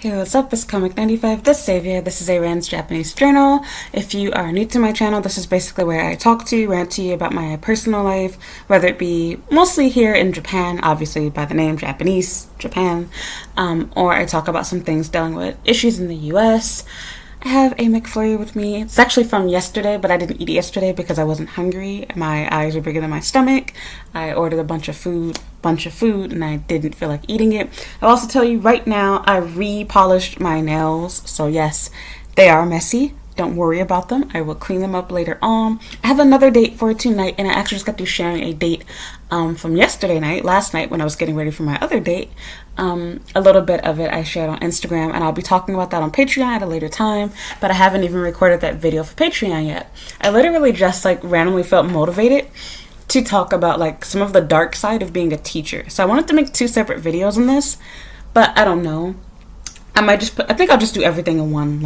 Hey, what's up? It's Comic95, the Savior. This is a Rand's Japanese journal. If you are new to my channel, this is basically where I talk to you, rant to you about my personal life, whether it be mostly here in Japan, obviously by the name Japanese, Japan, or I talk about some things dealing with issues in the US. I have a McFlurry with me. It's actually from yesterday, but I didn't eat it yesterday because I wasn't hungry. My eyes were bigger than my stomach. I ordered a bunch of food, and I didn't feel like eating it. I'll also tell you right now, I re-polished my nails. So yes, they are messy. Don't worry about them. I will clean them up later on. I have another date for tonight, and I actually just got through sharing a date from last night when I was getting ready for my other date. A little bit of it I shared on Instagram, and I'll be talking about that on Patreon at a later time, but I haven't even recorded that video for Patreon yet. I literally just randomly felt motivated to talk about some of the dark side of being a teacher. So I wanted to make two separate videos on this, but I don't know. I think I'll just do everything in one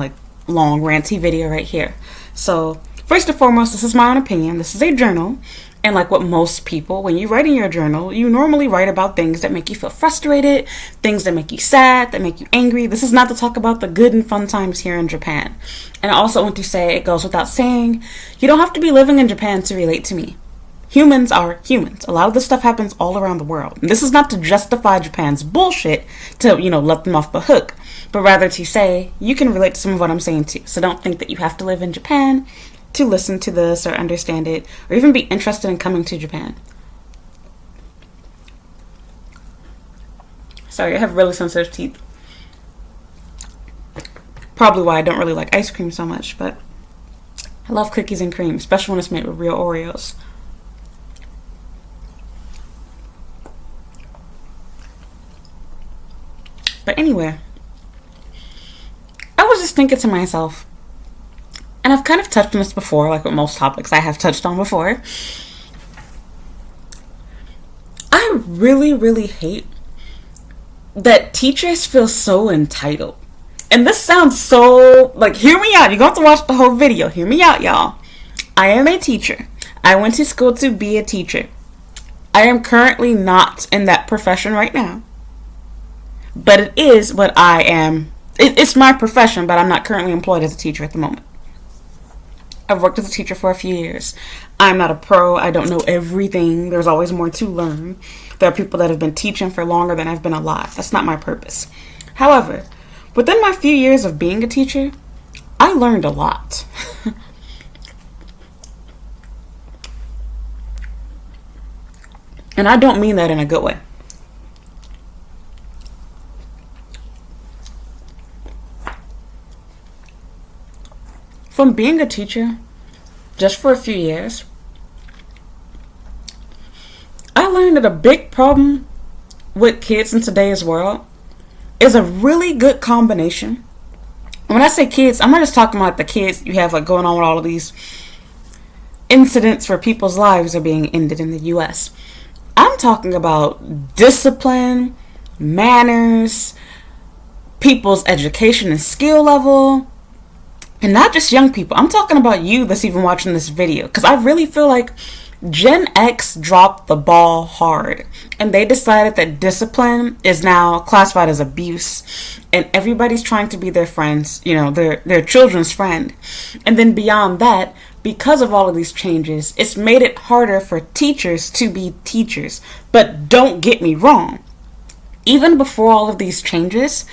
long ranty video right here. So first and foremost, this is my own opinion. This is a journal. And like what most people, when you write in your journal, you normally write about things that make you feel frustrated, things that make you sad, that make you angry. This is not to talk about the good and fun times here in Japan. And I also want to say, it goes without saying, you don't have to be living in Japan to relate to me. Humans are humans. A lot of this stuff happens all around the world. And this is not to justify Japan's bullshit to, let them off the hook, but rather to say, you can relate to some of what I'm saying too. So don't think that you have to live in Japan to listen to this or understand it or even be interested in coming to Japan. Sorry, I have really sensitive teeth. Probably why I don't really like ice cream so much, but I love cookies and cream, especially when it's made with real Oreos. But anyway, I was just thinking to myself, and I've kind of touched on this before, like with most topics I have touched on before. I really, really hate that teachers feel so entitled. And this sounds so, hear me out. You're going to have to watch the whole video. Hear me out, y'all. I am a teacher. I went to school to be a teacher. I am currently not in that profession right now. But it is what I am. It's my profession, but I'm not currently employed as a teacher at the moment. I've worked as a teacher for a few years. I'm not a pro. I don't know everything. There's always more to learn. There are people that have been teaching for longer than I've been alive. That's not my purpose. However, within my few years of being a teacher, I learned a lot. And I don't mean that in a good way. From being a teacher, just for a few years, I learned that a big problem with kids in today's world is a really good combination. And when I say kids, I'm not just talking about the kids you have going on with all of these incidents where people's lives are being ended in the US. I'm talking about discipline, manners, people's education and skill level. And not just young people. I'm talking about you that's even watching this video. Because I really feel like Gen X dropped the ball hard. And they decided that discipline is now classified as abuse. And everybody's trying to be their friends, their children's friend. And then beyond that, because of all of these changes, it's made it harder for teachers to be teachers. But don't get me wrong. Even before all of these changes,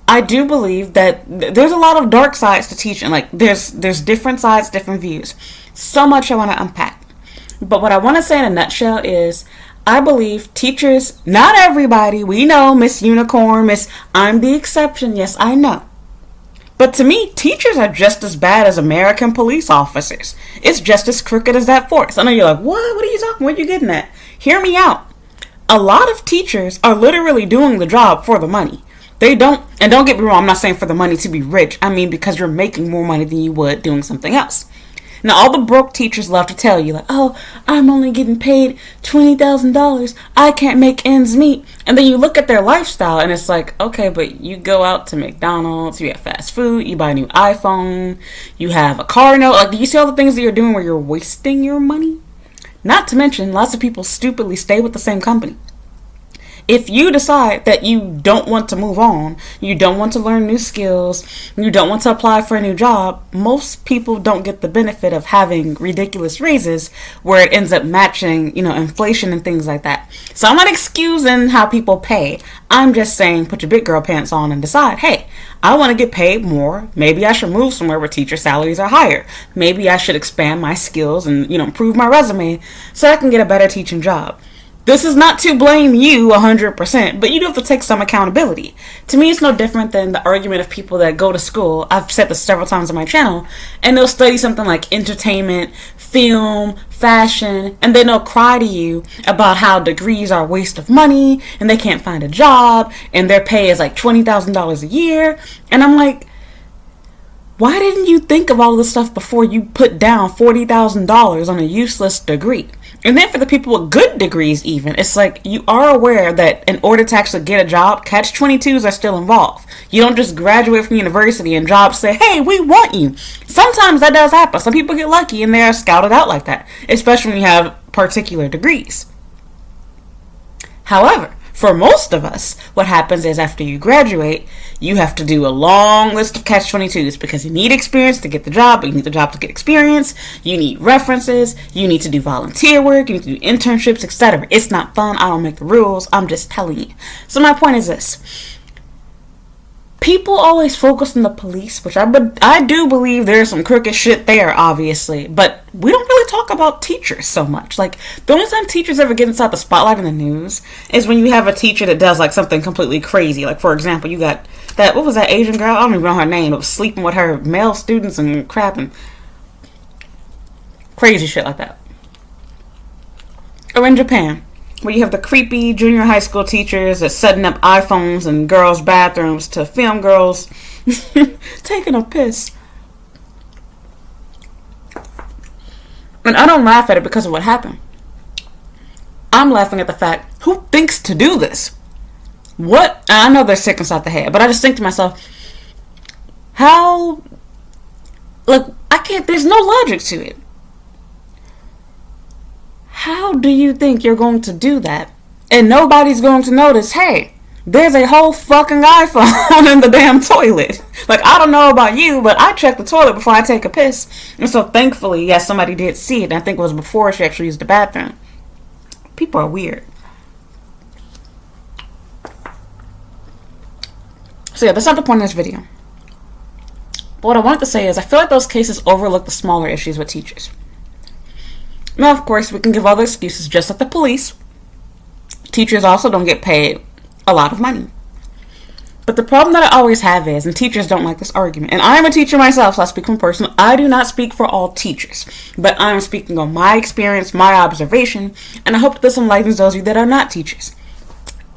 I do believe that there's a lot of dark sides to teaching. There's different sides, different views. So much I want to unpack. But what I want to say in a nutshell is, I believe teachers, not everybody, we know, Miss Unicorn, I'm the exception, yes, I know. But to me, teachers are just as bad as American police officers. It's just as crooked as that force. I know you're like, what? What are you talking? What are you getting at? Hear me out. A lot of teachers are literally doing the job for the money. They don't, and don't get me wrong, I'm not saying for the money to be rich. I mean because you're making more money than you would doing something else. Now, all the broke teachers love to tell you, oh, I'm only getting paid $20,000. I can't make ends meet. And then you look at their lifestyle, and it's like, okay, but you go out to McDonald's, you have fast food, you buy a new iPhone, you have a car note. Do you see all the things that you're doing where you're wasting your money? Not to mention, lots of people stupidly stay with the same company. If you decide that you don't want to move on, you don't want to learn new skills, you don't want to apply for a new job, most people don't get the benefit of having ridiculous raises where it ends up matching, inflation and things like that. So I'm not excusing how people pay. I'm just saying put your big girl pants on and decide, hey, I want to get paid more. Maybe I should move somewhere where teacher salaries are higher. Maybe I should expand my skills and, improve my resume so I can get a better teaching job. This is not to blame you 100%, but you do have to take some accountability. To me, it's no different than the argument of people that go to school. I've said this several times on my channel, and they'll study something like entertainment, film, fashion, and then they'll cry to you about how degrees are a waste of money, and they can't find a job, and their pay is like $20,000 a year. And I'm like, why didn't you think of all this stuff before you put down $40,000 on a useless degree? And then for the people with good degrees even, it's like you are aware that in order to actually get a job, catch-22s are still involved. You don't just graduate from university and jobs say, hey, we want you. Sometimes that does happen. Some people get lucky and they are scouted out like that, especially when you have particular degrees. However, for most of us, what happens is after you graduate, you have to do a long list of catch-22s because you need experience to get the job, but you need the job to get experience, you need references, you need to do volunteer work, you need to do internships, etc. It's not fun. I don't make the rules. I'm just telling you. So my point is this. People always focus on the police, which I do believe there's some crooked shit there, obviously, but we don't really talk about teachers so much. Like, the only time teachers ever get inside the spotlight in the news is when you have a teacher that does, like, something completely crazy. Like, for example, you got what was that Asian girl? I don't even know her name. It was sleeping with her male students and crap and crazy shit like that. Or in Japan, where you have the creepy junior high school teachers that's setting up iPhones in girls' bathrooms to film girls taking a piss. And I don't laugh at it because of what happened. I'm laughing at the fact, who thinks to do this? What? I know they're sick inside the head, but I just think to myself, how? Like, there's no logic to it. How do you think you're going to do that? And nobody's going to notice, hey, there's a whole fucking iPhone in the damn toilet. Like, I don't know about you, but I check the toilet before I take a piss. And so thankfully, yes, somebody did see it. And I think it was before she actually used the bathroom. People are weird. So yeah, that's not the point of this video. But what I wanted to say is I feel like those cases overlook the smaller issues with teachers. Now, of course, we can give all the excuses just like the police. Teachers also don't get paid a lot of money. But the problem that I always have is, and teachers don't like this argument, and I am a teacher myself, so I speak from personal. I do not speak for all teachers, but I am speaking on my experience, my observation, and I hope that this enlightens those of you that are not teachers.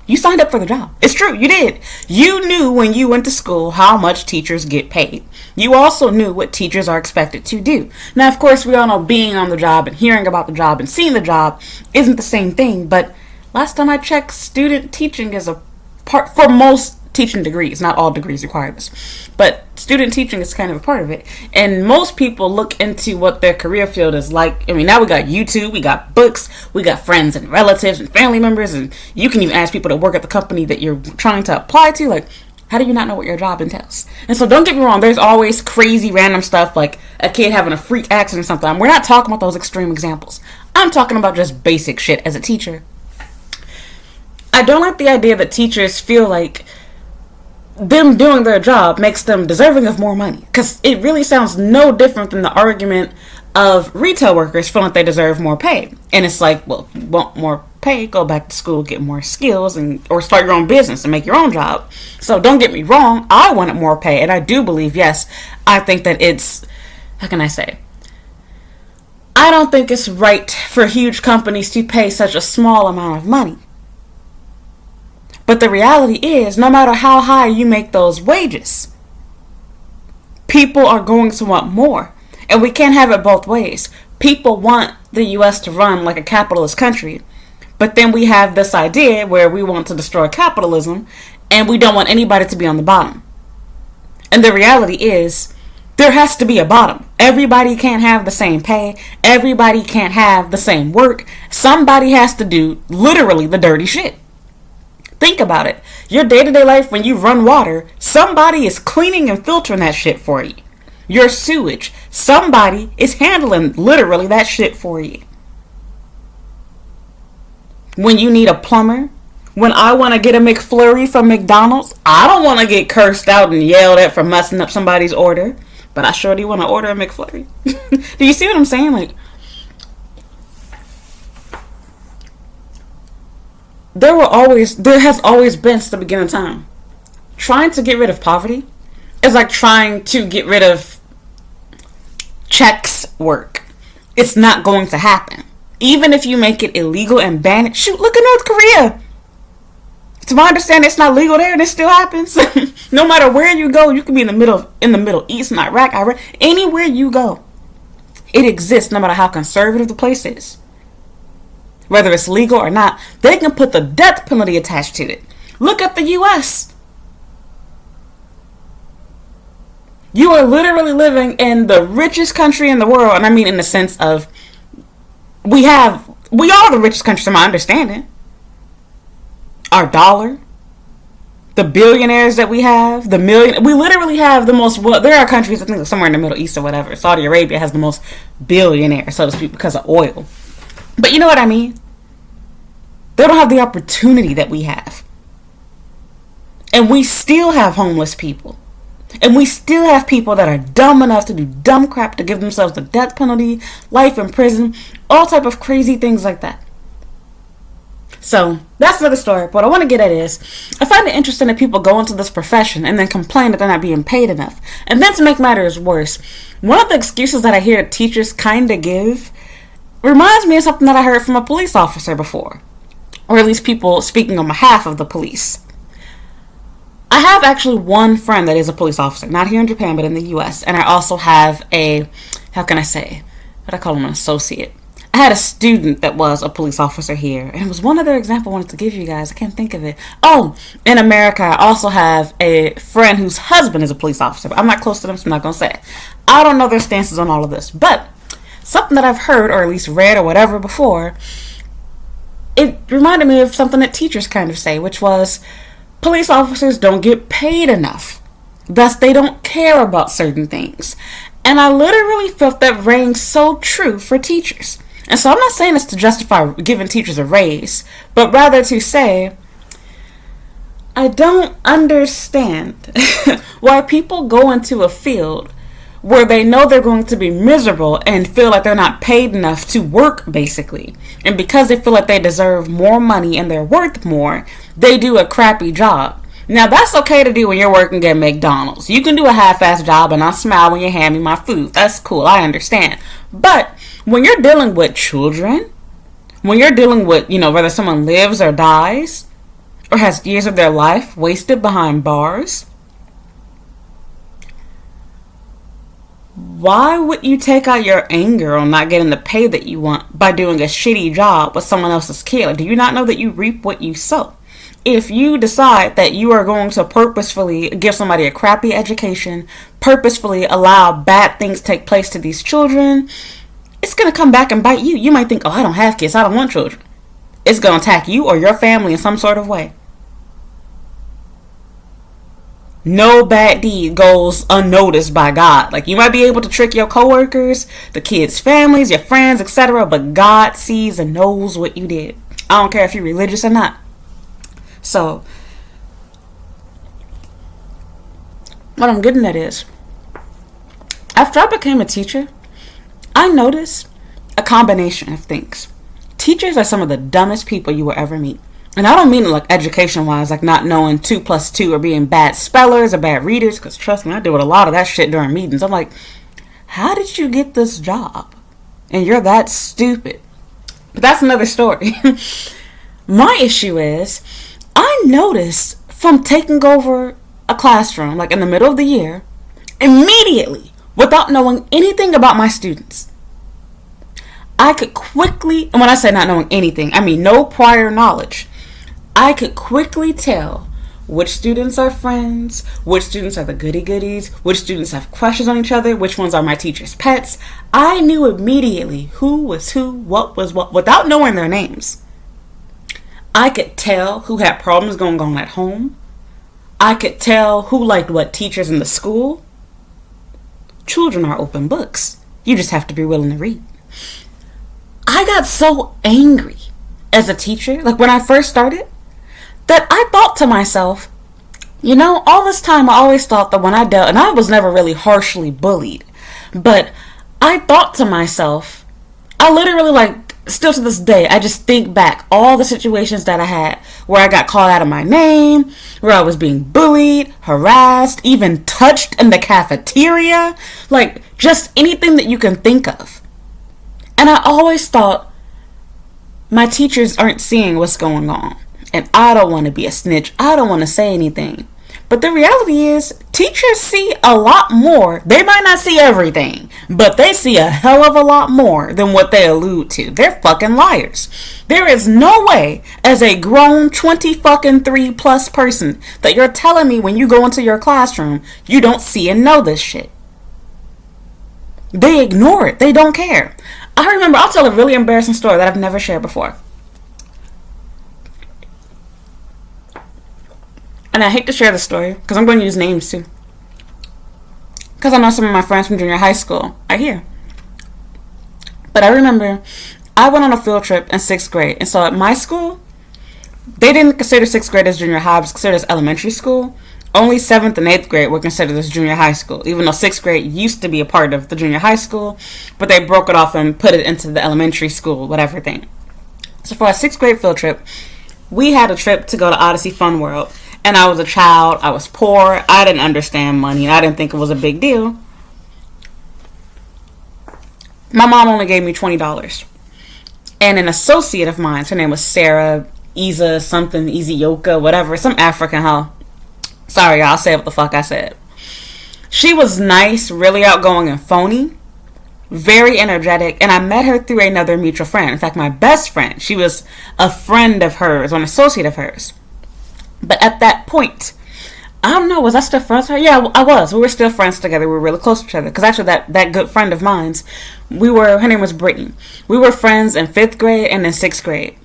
You signed up for the job. It's true, you did. You knew when you went to school how much teachers get paid. You also knew what teachers are expected to do. Now, of course, we all know being on the job and hearing about the job and seeing the job isn't the same thing, but last time I checked, student teaching is a part for most teaching degrees. Not all degrees require this, but student teaching is kind of a part of it. And most people look into what their career field is like. I mean, now we got YouTube, we got books, we got friends and relatives and family members, and you can even ask people that work at the company that you're trying to apply to, like, how do you not know what your job entails? And so don't get me wrong, there's always crazy random stuff like a kid having a freak accident or something. We're not talking about those extreme examples. I'm talking about just basic shit as a teacher. I don't like the idea that teachers feel like them doing their job makes them deserving of more money, because it really sounds no different than the argument of retail workers feeling like they deserve more pay. And it's like, well, if you want more pay, go back to school, get more skills, and or start your own business and make your own job. So don't get me wrong, I wanted more pay, and I do believe, yes, I think that it's, how can I say, I don't think it's right for huge companies to pay such a small amount of money. But the reality is, no matter how high you make those wages, people are going to want more. And we can't have it both ways. People want the U.S. to run like a capitalist country, but then we have this idea where we want to destroy capitalism, and we don't want anybody to be on the bottom. And the reality is, there has to be a bottom. Everybody can't have the same pay. Everybody can't have the same work. Somebody has to do literally the dirty shit. Think about it. Your day-to-day life, when you run water, somebody is cleaning and filtering that shit for you. Your sewage, somebody is handling literally that shit for you. When you need a plumber, when I want to get a McFlurry from McDonald's, I don't want to get cursed out and yelled at for messing up somebody's order, but I sure do want to order a McFlurry. Do you see what I'm saying? Like, there has always been since the beginning of time. Trying to get rid of poverty is like trying to get rid of checks work. It's not going to happen. Even if you make it illegal and ban it. Shoot, look at North Korea. To my understanding, it's not legal there and it still happens. No matter where you go, you can be in the Middle East, in Iraq, anywhere you go. It exists no matter how conservative the place is. Whether it's legal or not, they can put the death penalty attached to it. Look at the U.S. You are literally living in the richest country in the world, and I mean in the sense of we are the richest country to my understanding. Our dollar, the billionaires that we have, we literally have the most, well, there are countries, I think somewhere in the Middle East or whatever, Saudi Arabia has the most billionaires, so to speak, because of oil. But you know what I mean? They don't have the opportunity that we have. And we still have homeless people. And we still have people that are dumb enough to do dumb crap to give themselves the death penalty, life in prison, all type of crazy things like that. So, that's another story. But what I want to get at is, I find it interesting that people go into this profession and then complain that they're not being paid enough. And then to make matters worse, one of the excuses that I hear teachers kind of give reminds me of something that I heard from a police officer before. Or at least people speaking on behalf of the police. I have actually one friend that is a police officer, not here in Japan, but in the U.S. And I also have an associate. I had a student that was a police officer here. And it was one other example I wanted to give you guys. I can't think of it. Oh, in America, I also have a friend whose husband is a police officer. But I'm not close to them, so I'm not going to say it. I don't know their stances on all of this. But something that I've heard, or at least read or whatever before, it reminded me of something that teachers kind of say, which was, police officers don't get paid enough. Thus, they don't care about certain things. And I literally felt that rang so true for teachers. And so I'm not saying this to justify giving teachers a raise, but rather to say, I don't understand why people go into a field where they know they're going to be miserable and feel like they're not paid enough to work, basically. And because they feel like they deserve more money and they're worth more, they do a crappy job. Now, that's okay to do when you're working at McDonald's. You can do a half-assed job and I smile when you hand me my food. That's cool. I understand. But when you're dealing with children, when you're dealing with, whether someone lives or dies or has years of their life wasted behind bars, why would you take out your anger on not getting the pay that you want by doing a shitty job with someone else's kid? Do you not know that you reap what you sow? If you decide that you are going to purposefully give somebody a crappy education, purposefully allow bad things to take place to these children, it's going to come back and bite you. You might think, oh, I don't have kids, I don't want children. It's going to attack you or your family in some sort of way. No bad deed goes unnoticed by God. Like, you might be able to trick your coworkers, the kids' families, your friends, etc., but God sees and knows what you did. I don't care if you're religious or not. So, what I'm getting at is, after I became a teacher, I noticed a combination of things. Teachers are some of the dumbest people you will ever meet. And I don't mean it like education-wise, like not knowing 2 + 2 or being bad spellers or bad readers, because trust me, I deal with a lot of that shit during meetings. I'm like, how did you get this job? And you're that stupid. But that's another story. My issue is, I noticed from taking over a classroom, like in the middle of the year, immediately, without knowing anything about my students, I could quickly, and when I say not knowing anything, I mean no prior knowledge, I could quickly tell which students are friends, which students are the goody-goodies, which students have crushes on each other, which ones are my teacher's pets. I knew immediately who was who, what was what, without knowing their names. I could tell who had problems going on at home. I could tell who liked what teachers in the school. Children are open books. You just have to be willing to read. I got so angry as a teacher, like when I first started, that I thought to myself, you know, all this time I always thought that when I dealt, and I was never really harshly bullied, but I thought to myself, I literally, like, still to this day, I just think back all the situations that I had where I got called out of my name, where I was being bullied, harassed, even touched in the cafeteria, like just anything that you can think of. And I always thought, my teachers aren't seeing what's going on, and I don't want to be a snitch. I don't want to say anything. But the reality is, teachers see a lot more. They might not see everything, but they see a hell of a lot more than what they allude to. They're fucking liars. There is no way, as a grown 23 plus person, that you're telling me when you go into your classroom, you don't see and know this shit. They ignore it. They don't care. I remember, I'll tell a really embarrassing story that I've never shared before. And I hate to share the story, because I'm going to use names too. Because I know some of my friends from junior high school are here. But I remember, I went on a field trip in 6th grade. And so at my school, they didn't consider 6th grade as junior high. It was considered as elementary school. Only 7th and 8th grade were considered as junior high school. Even though 6th grade used to be a part of the junior high school. But they broke it off and put it into the elementary school, whatever thing. So for our 6th grade field trip, we had a trip to go to Odyssey Fun World. And I was a child, I was poor, I didn't understand money, and I didn't think it was a big deal. My mom only gave me $20. And an associate of mine, her name was Sarah, Isa, something, Izioka, whatever, some African hoe. Sorry, y'all, I'll say what the fuck I said. She was nice, really outgoing and phony, very energetic, and I met her through another mutual friend. In fact, my best friend, she was a friend of hers, or an associate of hers. But at that point, I don't know, was I still friends with her? Yeah, I was. We were still friends together. We were really close to each other. Because actually, that good friend of mine's, her name was Brittany. We were friends in 5th grade and in 6th grade.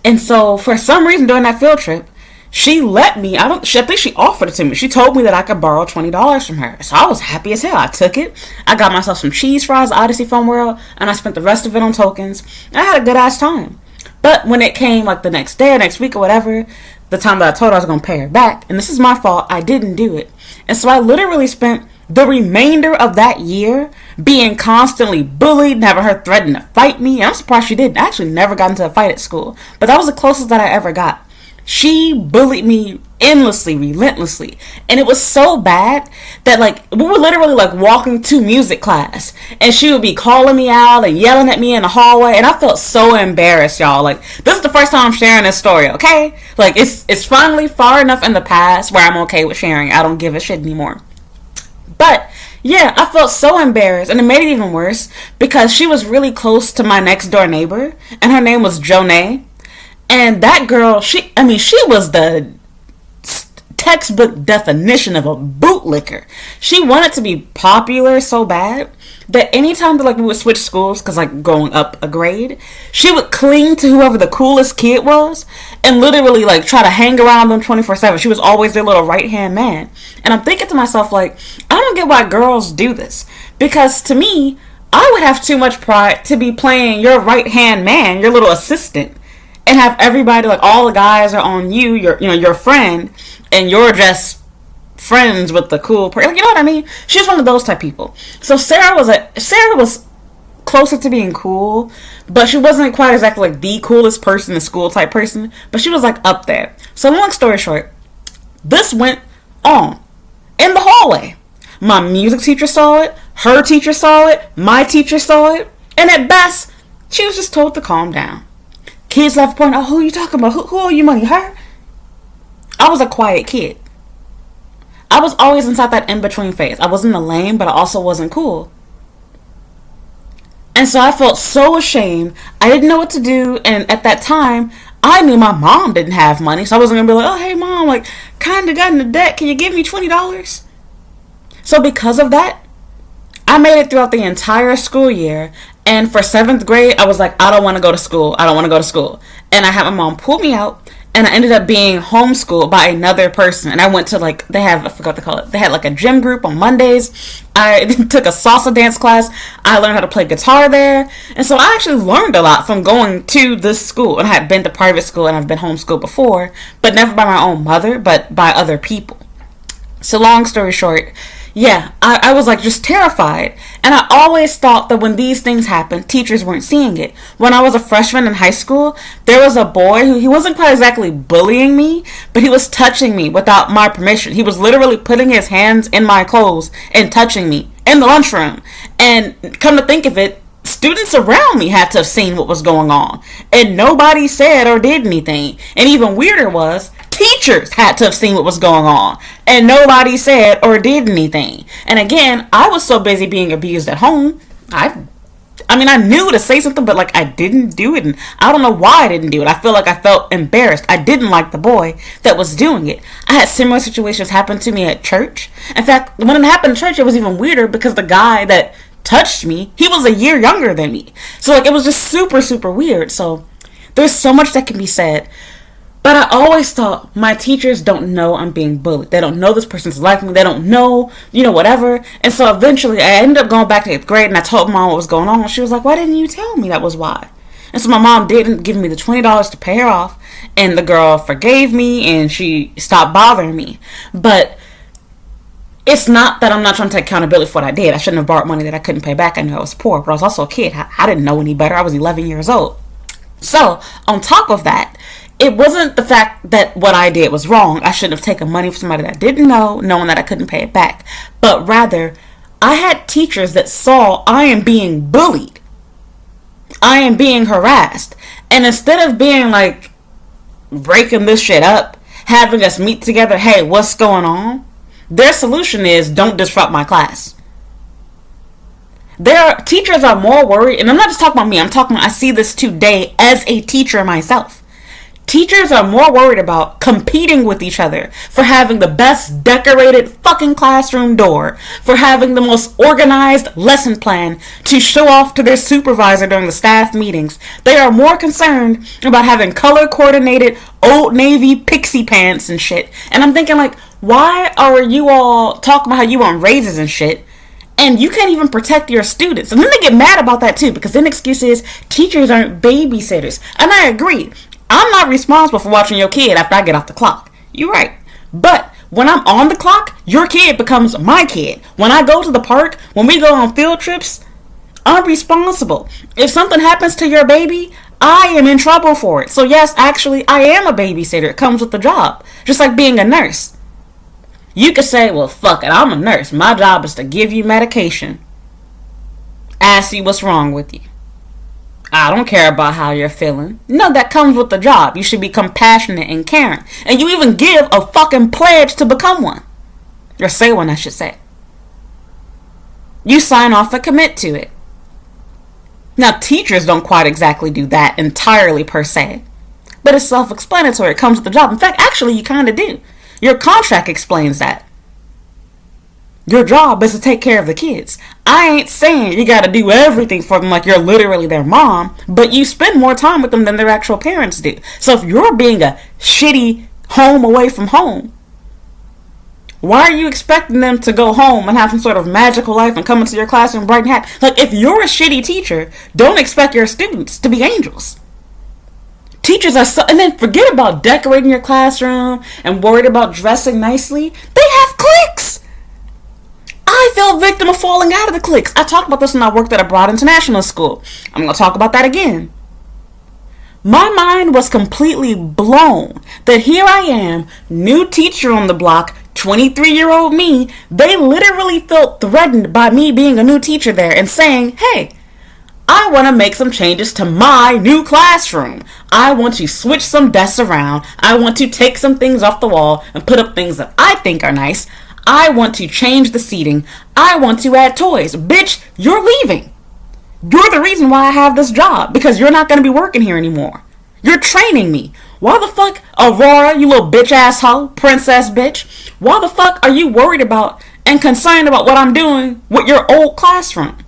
And so, for some reason, during that field trip, she let me, I think she offered it to me. She told me that I could borrow $20 from her. So I was happy as hell. I took it. I got myself some cheese fries at Odyssey Fun World, and I spent the rest of it on tokens. I had a good ass time. But when it came, like, the next day or next week or whatever, the time that I told her I was going to pay her back, and this is my fault, I didn't do it. And so I literally spent the remainder of that year being constantly bullied, having her threaten to fight me. And I'm surprised she didn't. I actually never got into a fight at school, but that was the closest that I ever got. She bullied me endlessly, relentlessly. And it was so bad that, like, we were literally, like, walking to music class. And she would be calling me out and yelling at me in the hallway. And I felt so embarrassed, y'all. Like, this is the first time I'm sharing this story, okay? Like, it's finally far enough in the past where I'm okay with sharing. I don't give a shit anymore. But, yeah, I felt so embarrassed. And it made it even worse because she was really close to my next door neighbor. And her name was Jonay. And that girl, she was the textbook definition of a bootlicker. She wanted to be popular so bad that anytime that, like, we would switch schools, because, like, going up a grade, she would cling to whoever the coolest kid was and literally, like, try to hang around them 24/7. She was always their little right-hand man. And I'm thinking to myself, like, I don't get why girls do this. Because to me, I would have too much pride to be playing your right-hand man, your little assistant, and have everybody, like, all the guys are on you, your friend, and you're just friends with the cool person. Like, you know what I mean? She's one of those type people. So Sarah was closer to being cool, but she wasn't quite exactly like the coolest person, the school type person, but she was like up there. So long story short, this went on in the hallway. My music teacher saw it, her teacher saw it, my teacher saw it, and at best, she was just told to calm down. Kids left pointing, oh, who are you talking about? Who owe you money? Her? I was a quiet kid. I was always inside that in-between phase. I wasn't a lame, but I also wasn't cool. And so I felt so ashamed. I didn't know what to do. And at that time, I knew my mom didn't have money. So I wasn't going to be like, oh, hey, mom, like, kind of got into debt. Can you give me $20? So because of that, I made it throughout the entire school year. And for 7th grade, I was like, I don't want to go to school. I don't want to go to school. And I had my mom pull me out and I ended up being homeschooled by another person. And I went to like, I forgot what they call it. They had like a gym group on Mondays. I took a salsa dance class. I learned how to play guitar there. And so I actually learned a lot from going to this school. And I had been to private school and I've been homeschooled before, but never by my own mother, but by other people. So long story short, yeah, I was like just terrified. And I always thought that when these things happened, teachers weren't seeing it. When I was a freshman in high school, there was a boy who, he wasn't quite exactly bullying me, but he was touching me without my permission. He was literally putting his hands in my clothes and touching me in the lunchroom. And come to think of it, students around me had to have seen what was going on. And nobody said or did anything. And even weirder was, teachers had to have seen what was going on, and nobody said or did anything. And again, I was so busy being abused at home, I mean, I knew to say something, but like I didn't do it, and I don't know why I didn't do it. I feel like I felt embarrassed. I didn't like the boy that was doing it. I had similar situations happen to me at church. In fact, when it happened at church, it was even weirder because the guy that touched me, he was a year younger than me. So like it was just super, super weird. So there's so much that can be said. But I always thought my teachers don't know I'm being bullied. They don't know this person's like me. They don't know, whatever. And so eventually I ended up going back to 8th grade and I told mom what was going on. And she was like, why didn't you tell me that was why? And so my mom didn't give me the $20 to pay her off. And the girl forgave me and she stopped bothering me. But it's not that I'm not trying to take accountability for what I did. I shouldn't have borrowed money that I couldn't pay back. I knew I was poor, but I was also a kid. I didn't know any better. I was 11 years old. So on top of that, it wasn't the fact that what I did was wrong. I shouldn't have taken money from somebody that I didn't know, knowing that I couldn't pay it back. But rather, I had teachers that saw I am being bullied. I am being harassed. And instead of being like, breaking this shit up, having us meet together, hey, what's going on? Their solution is, don't disrupt my class. Teachers are more worried, and I'm not just talking about me, I see this today as a teacher myself. Teachers are more worried about competing with each other for having the best decorated fucking classroom door, for having the most organized lesson plan to show off to their supervisor during the staff meetings. They are more concerned about having color coordinated Old Navy pixie pants and shit. And I'm thinking like, why are you all talking about how you want raises and shit, and you can't even protect your students? And then they get mad about that too, because then the excuse is teachers aren't babysitters. And I agree. I'm not responsible for watching your kid after I get off the clock. You're right. But when I'm on the clock, your kid becomes my kid. When I go to the park, when we go on field trips, I'm responsible. If something happens to your baby, I am in trouble for it. So yes, actually, I am a babysitter. It comes with the job. Just like being a nurse. You could say, well, fuck it, I'm a nurse. My job is to give you medication. Ask you what's wrong with you. I don't care about how you're feeling. No, that comes with the job. You should be compassionate and caring. And you even give a fucking pledge to become one. Or say one, I should say. You sign off and commit to it. Now, teachers don't quite exactly do that entirely per se. But it's self-explanatory. It comes with the job. In fact, actually, you kind of do. Your contract explains that. Your job is to take care of the kids. I ain't saying you gotta do everything for them like you're literally their mom, but you spend more time with them than their actual parents do. So if you're being a shitty home away from home, why are you expecting them to go home and have some sort of magical life and come into your classroom bright and happy? Like, if you're a shitty teacher, don't expect your students to be angels. Teachers are so, and then forget about decorating your classroom and worried about dressing nicely. They have cliques. I fell victim of falling out of the cliques. I talked about this when I worked at a broad international school. I'm going to talk about that again. My mind was completely blown that here I am, new teacher on the block, 23-year-old me. They literally felt threatened by me being a new teacher there and saying, hey, I want to make some changes to my new classroom. I want to switch some desks around. I want to take some things off the wall and put up things that I think are nice. I want to change the seating. I want to add toys. Bitch, you're leaving. You're the reason why I have this job, because you're not going to be working here anymore. You're training me. Why the fuck, Aurora, you little bitch asshole, princess bitch, why the fuck are you worried about and concerned about what I'm doing with your old classroom?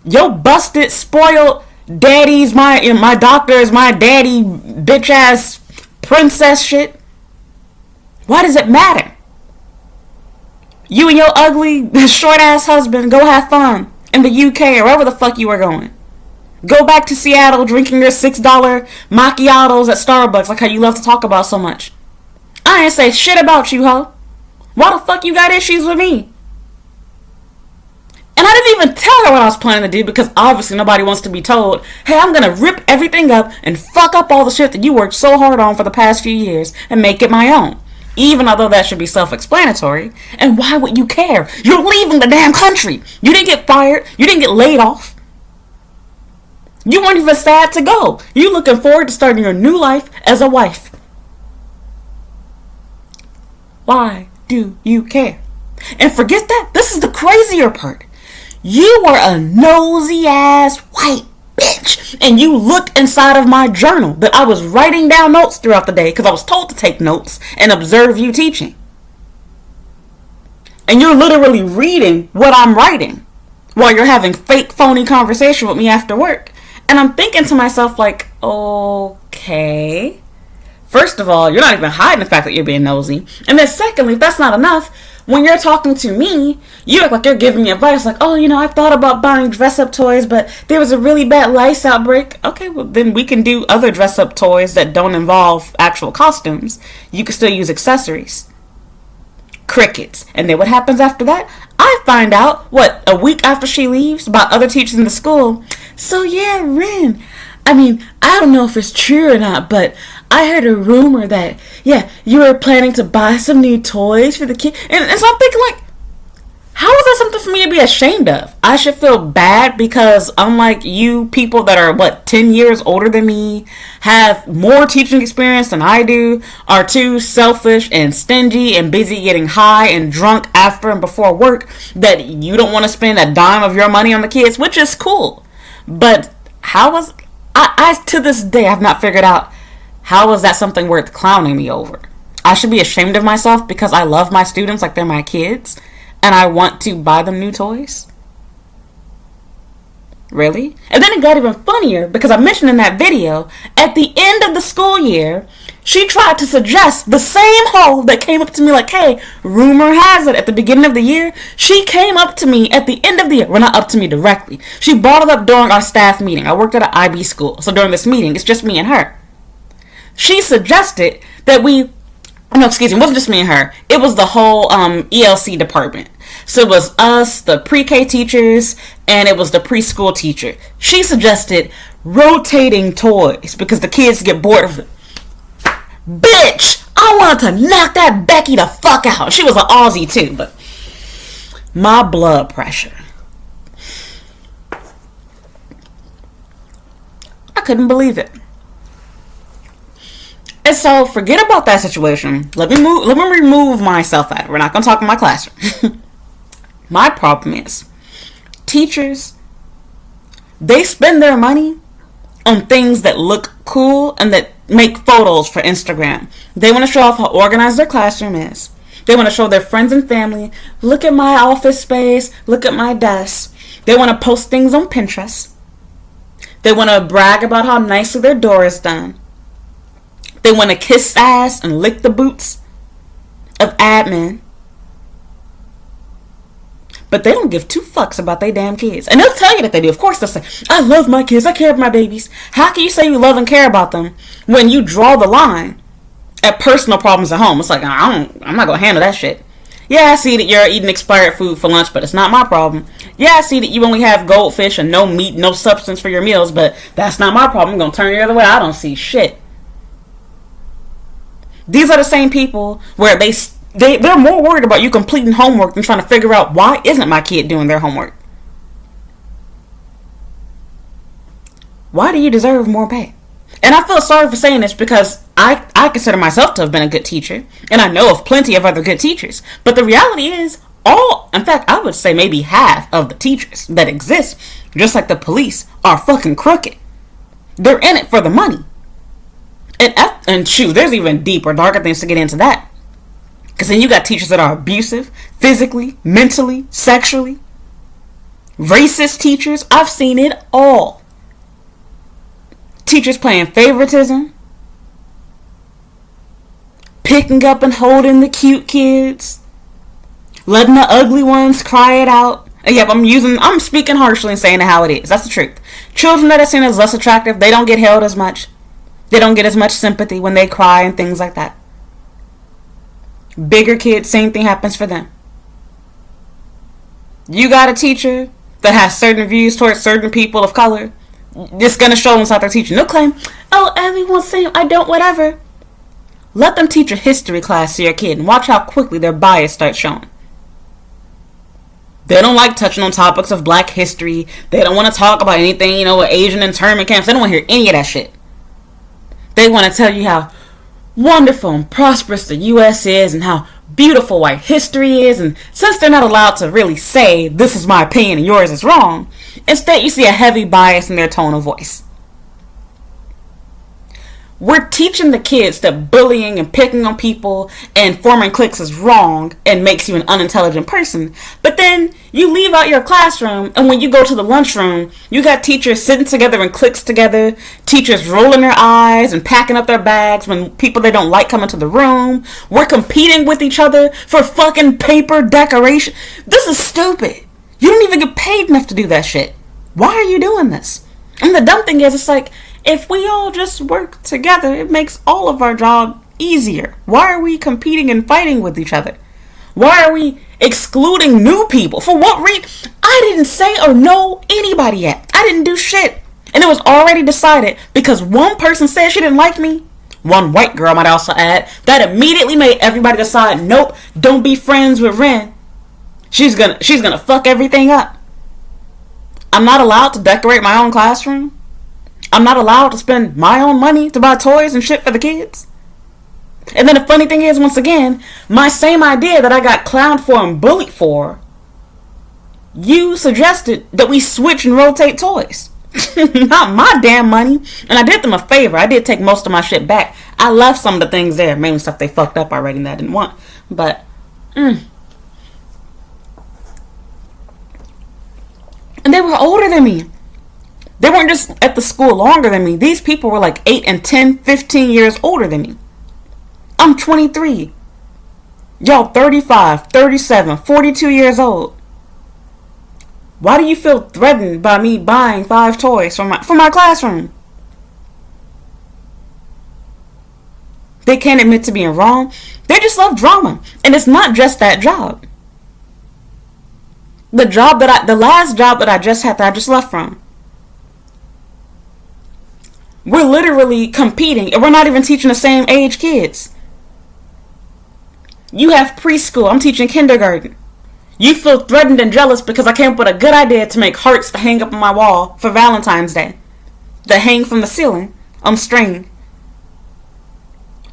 Your busted, spoiled, daddy's my doctor is my daddy bitch ass princess shit. Why does it matter? You and your ugly short ass husband go have fun in the UK or wherever the fuck you are going. Go back to Seattle drinking your $6 macchiatos at Starbucks like how you love to talk about so much. I ain't say shit about you, ho. Why the fuck you got issues with me? And I didn't even tell her what I was planning to do because obviously nobody wants to be told, hey, I'm going to rip everything up and fuck up all the shit that you worked so hard on for the past few years and make it my own. Even although that should be self-explanatory. And why would you care? You're leaving the damn country. You didn't get fired. You didn't get laid off. You weren't even sad to go. You looking forward to starting your new life as a wife. Why do you care? And forget that. This is the crazier part. You were a nosy ass white bitch. And you looked inside of my journal that I was writing down notes throughout the day because I was told to take notes and observe you teaching. And you're literally reading what I'm writing while you're having fake phony conversation with me after work. And I'm thinking to myself like, okay. First of all, you're not even hiding the fact that you're being nosy. And then secondly, if that's not enough, when you're talking to me, you act like you're giving me advice. Like, oh, I thought about buying dress-up toys, but there was a really bad lice outbreak. Okay, well, then we can do other dress-up toys that don't involve actual costumes. You can still use accessories. Crickets. And then what happens after that? I find out, a week after she leaves, about other teachers in the school. So, yeah, Ren, I don't know if it's true or not, but I heard a rumor that, you were planning to buy some new toys for the kid. And so I'm thinking, like, how is that something for me to be ashamed of? I should feel bad because unlike you people that are, 10 years older than me, have more teaching experience than I do, are too selfish and stingy and busy getting high and drunk after and before work, that you don't want to spend a dime of your money on the kids, which is cool. But how was... I to this day have not figured out how was that something worth clowning me over. I should be ashamed of myself because I love my students like they're my kids and I want to buy them new toys. Really? And then it got even funnier because I mentioned in that video, at the end of the school year, she tried to suggest the same hoe that came up to me like, hey, rumor has it at the beginning of the year. She came up to me at the end of the year. Well, not up to me directly. She brought it up during our staff meeting. I worked at an IB school. So during this meeting, it's just me and her. She suggested that it wasn't just me and her. It was the whole ELC department. So it was us, the pre-K teachers, and it was the preschool teacher. She suggested rotating toys because the kids get bored of it. Bitch! I wanted to knock that Becky the fuck out. She was an Aussie too, but my blood pressure. I couldn't believe it. And so forget about that situation. Let me remove myself out of it. We're not gonna talk in my classroom. My problem is teachers, they spend their money on things that look cool and that make photos for Instagram. They want to show off how organized their classroom is. They want to show their friends and family, look at my office space, look at my desk. They want to post things on Pinterest. They want to brag about how nicely their door is done. They want to kiss ass and lick the boots of admin. But they don't give two fucks about their damn kids. And they'll tell you that they do. Of course they'll say, I love my kids. I care about my babies. How can you say you love and care about them when you draw the line at personal problems at home? It's like, I'm not going to handle that shit. Yeah, I see that you're eating expired food for lunch, but it's not my problem. Yeah, I see that you only have goldfish and no meat, no substance for your meals, but that's not my problem. I'm going to turn the other way. I don't see shit. These are the same people where they're more worried about you completing homework than trying to figure out why isn't my kid doing their homework. Why do you deserve more pay? And I feel sorry for saying this because I consider myself to have been a good teacher. And I know of plenty of other good teachers. But the reality is, in fact, I would say maybe half of the teachers that exist, just like the police, are fucking crooked. They're in it for the money. And shoot, there's even deeper, darker things to get into that. Because then you got teachers that are abusive, physically, mentally, sexually. Racist teachers. I've seen it all. teachers playing favoritism, picking up and holding the cute kids, letting the ugly ones cry it out. And yep, I'm speaking harshly and saying it how it is. That's the truth. Children that are seen as less attractive, they don't get held as much. They don't get as much sympathy when they cry and things like that. Bigger kids, same thing happens for them. You got a teacher that has certain views towards certain people of color, it's going to show inside their teaching. They'll claim, oh, everyone's saying I don't, whatever. Let them teach a history class to your kid and watch how quickly their bias starts showing. They don't like touching on topics of black history. They don't want to talk about anything, with Asian internment camps. They don't want to hear any of that shit. They want to tell you how wonderful and prosperous the U.S. is and how beautiful white history is. And since they're not allowed to really say, this is my opinion and yours is wrong, instead you see a heavy bias in their tone of voice. We're teaching the kids that bullying and picking on people and forming cliques is wrong and makes you an unintelligent person. But then you leave out your classroom, and when you go to the lunchroom, you got teachers sitting together in cliques together, teachers rolling their eyes and packing up their bags when people they don't like come into the room. We're competing with each other for fucking paper decoration. This is stupid. You don't even get paid enough to do that shit. Why are you doing this? And the dumb thing is, it's like, if we all just work together, it makes all of our job easier. Why are we competing and fighting with each other? Why are we excluding new people? For what reason? I didn't say or know anybody yet. I didn't do shit. And it was already decided because one person said she didn't like me. One white girl might also add. That immediately made everybody decide, nope, don't be friends with Ren. She's gonna fuck everything up. I'm not allowed to decorate my own classroom. I'm not allowed to spend my own money to buy toys and shit for the kids. And then the funny thing is, once again, my same idea that I got clowned for and bullied for, you suggested that we switch and rotate toys. Not my damn money. And I did them a favor. I did take most of my shit back. I left some of the things there, mainly stuff they fucked up already and that I didn't want. But, And they were older than me. They weren't just at the school longer than me. These people were like 8 and 10, 15 years older than me. I'm 23. Y'all 35, 37, 42 years old. Why do you feel threatened by me buying 5 toys for my classroom? They can't admit to being wrong. They just love drama. And it's not just that job. The last job that I just had that I just left from. We're literally competing, and we're not even teaching the same age kids. You have preschool, I'm teaching kindergarten. You feel threatened and jealous because I came up with a good idea to make hearts to hang up on my wall for Valentine's Day. That hang from the ceiling on string.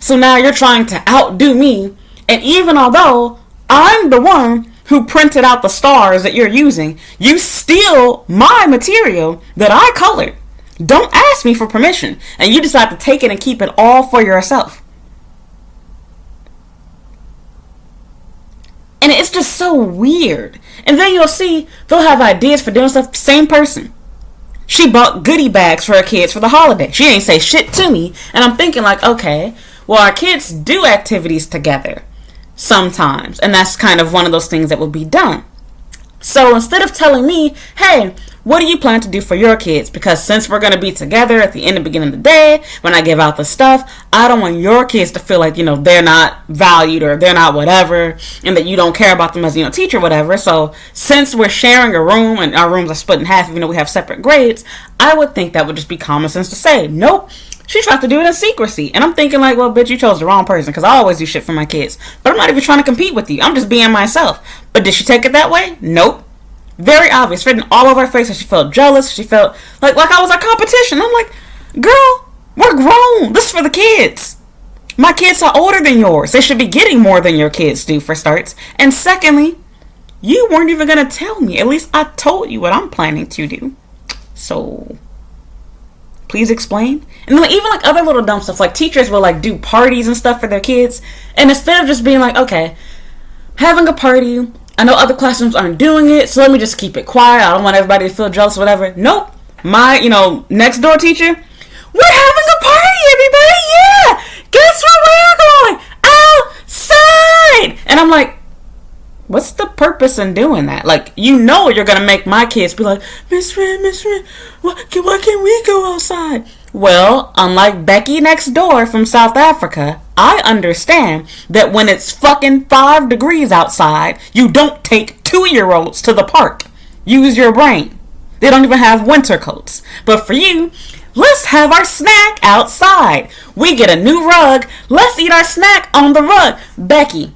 So now you're trying to outdo me, and even although I'm the one who printed out the stars that you're using, you steal my material that I colored. Don't ask me for permission, and you decide to take it and keep it all for yourself. And it's just so weird. And then you'll see they'll have ideas for doing stuff. Same person. She bought goodie bags for her kids for the holiday. She ain't say shit to me. And I'm thinking like, okay, well, our kids do activities together sometimes. And that's kind of one of those things that will be done. So instead of telling me, hey, what do you plan to do for your kids? Because since we're going to be together at the end and beginning of the day, when I give out the stuff, I don't want your kids to feel like, they're not valued or they're not whatever, and that you don't care about them as, teacher or whatever. So since we're sharing a room and our rooms are split in half, even though we have separate grades, I would think that would just be common sense to say, nope, she tried to do it in secrecy. And I'm thinking like, well, bitch, you chose the wrong person, because I always do shit for my kids. But I'm not even trying to compete with you. I'm just being myself. But did she take it that way? Nope. Very obvious, written all over her face that she felt jealous. She felt like I was a competition. I'm like, girl, we're grown. This is for the kids. My kids are older than yours. They should be getting more than your kids do, for starts. And secondly, you weren't even going to tell me. At least I told you what I'm planning to do. So, please explain. And then even like other little dumb stuff, like teachers will like do parties and stuff for their kids. And instead of just being like, okay, having a party, I know other classrooms aren't doing it, so let me just keep it quiet. I don't want everybody to feel jealous or whatever. Nope. My, next door teacher, We're having a party, everybody! Yeah! Guess where we're going? Outside! And I'm like, what's the purpose in doing that? Like, you know you're gonna make my kids be like, Miss Ren, why can't we go outside? Well, unlike Becky next door from South Africa, I understand that when it's fucking 5 degrees outside, you don't take 2-year-olds to the park. Use your brain. They don't even have winter coats. But for you, let's have our snack outside. We get a new rug. Let's eat our snack on the rug. Becky,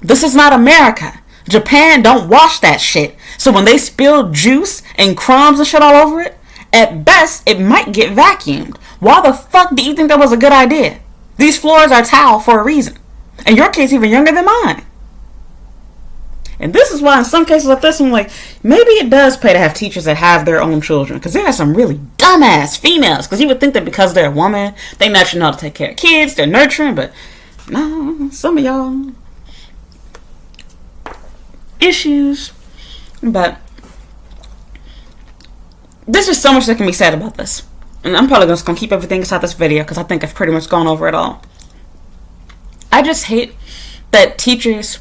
this is not America. Japan don't wash that shit. So when they spill juice and crumbs and shit all over it, at best, it might get vacuumed. Why the fuck do you think that was a good idea? These floors are tile for a reason. And your kid's even younger than mine. And this is why in some cases like this, I'm like, maybe it does pay to have teachers that have their own children. Because there are some really dumbass females. Because you would think that because they're a woman, they naturally know how to take care of kids, they're nurturing. But no, some of y'all issues. But there's just so much that can be said about this. And I'm probably just going to keep everything inside this video because I think I've pretty much gone over it all. I just hate that teachers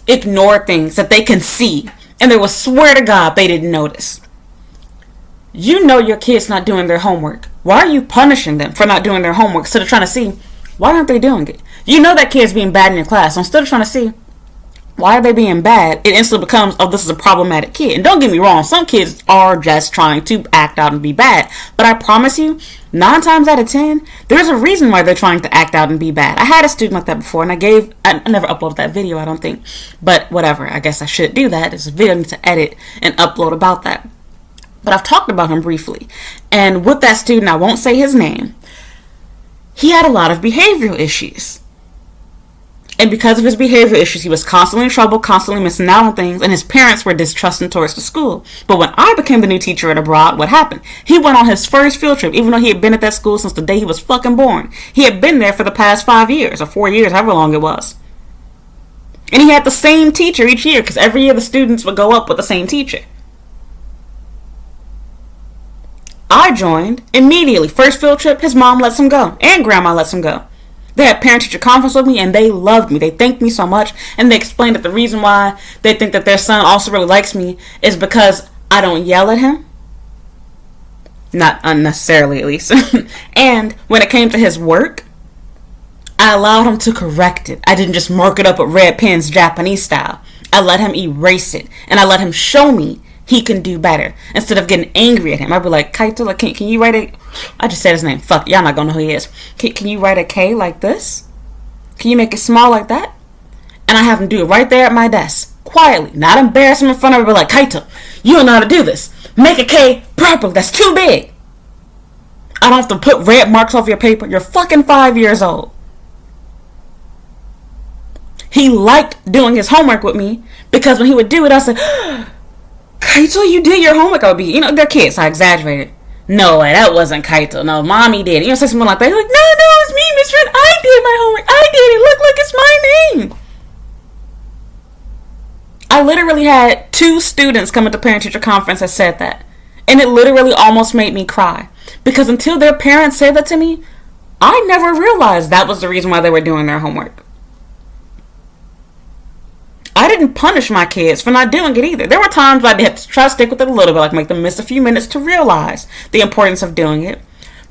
ignore things that they can see and they will swear to God they didn't notice. You know your kid's not doing their homework. Why are you punishing them for not doing their homework instead of trying to see why aren't they doing it? You know that kid's being bad in your class. So instead of trying to see why are they being bad, it instantly becomes, oh, this is a problematic kid. And don't get me wrong, some kids are just trying to act out and be bad. But I promise you, 9 times out of 10, there's a reason why they're trying to act out and be bad. I had a student like that before, and I never uploaded that video, I don't think. But whatever, I guess I should do that. It's a video I need to edit and upload about that. But I've talked about him briefly. And with that student, I won't say his name, he had a lot of behavioral issues. And because of his behavior issues, he was constantly in trouble, constantly missing out on things, and his parents were distrusting towards the school. But when I became the new teacher at Abroad, what happened? He went on his first field trip, even though he had been at that school since the day he was fucking born. He had been there for the past 5 years, or 4 years, however long it was. And he had the same teacher each year, because every year the students would go up with the same teacher. I joined immediately. First field trip, his mom lets him go, and grandma lets him go. They had parent-teacher conference with me, and they loved me. They thanked me so much, and they explained that the reason why they think that their son also really likes me is because I don't yell at him. Not unnecessarily, at least. And when it came to his work, I allowed him to correct it. I didn't just mark it up with red pens, Japanese style. I let him erase it, and I let him show me he can do better. Instead of getting angry at him, I'd be like, Kaito, like, can you write it? I just said his name. Fuck, y'all not gonna know who he is. Can you write a K like this? Can you make it small like that? And I have him do it right there at my desk. Quietly. Not embarrass him in front of everybody like, Kaito, you don't know how to do this. Make a K properly. That's too big. I don't have to put red marks off your paper. You're fucking 5 years old. He liked doing his homework with me because when he would do it, I said, Kaito, you did your homework. I would be, they're kids, so I exaggerated. No way, that wasn't Kaito. No, mommy did it. Say something like that. You're like, no, it's me, Miss Ren. I did my homework. I did it. Look, it's my name. I literally had 2 students come at the parent-teacher conference that said that. And it literally almost made me cry. Because until their parents said that to me, I never realized that was the reason why they were doing their homework. I didn't punish my kids for not doing it either. There were times I had to try to stick with it a little bit, like make them miss a few minutes to realize the importance of doing it.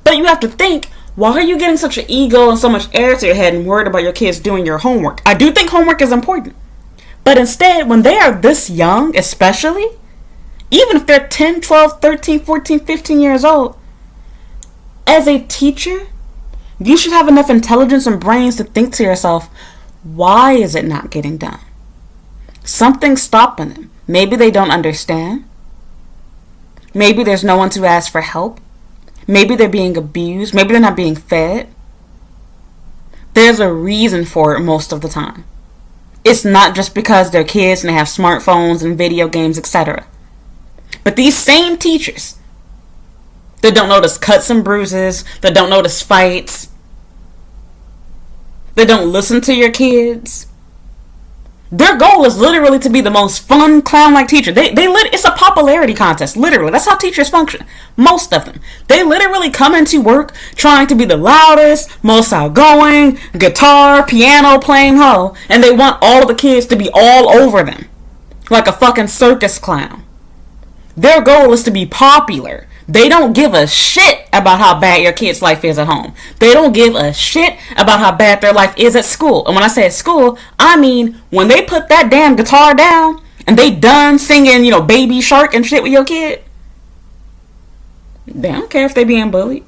But you have to think, why are you getting such an ego and so much air to your head and worried about your kids doing your homework? I do think homework is important. But instead, when they are this young, especially, even if they're 10, 12, 13, 14, 15 years old, as a teacher, you should have enough intelligence and brains to think to yourself, why is it not getting done? Something's stopping them. Maybe they don't understand. Maybe there's no one to ask for help. Maybe they're being abused. Maybe they're not being fed. There's a reason for it most of the time. It's not just because they're kids and they have smartphones and video games, etc. But these same teachers that don't notice cuts and bruises, that don't notice fights, that don't listen to your kids, Their goal is literally to be the most fun clown-like teacher. It's a popularity contest, literally. That's how teachers function. Most of them. They literally come into work trying to be the loudest, most outgoing, guitar, piano playing hoe, and they want all of the kids to be all over them. Like a fucking circus clown. Their goal is to be popular. They don't give a shit about how bad your kid's life is at home. They don't give a shit about how bad their life is at school. And when I say at school, I mean when they put that damn guitar down and they done singing, Baby Shark and shit with your kid, they don't care if they being bullied.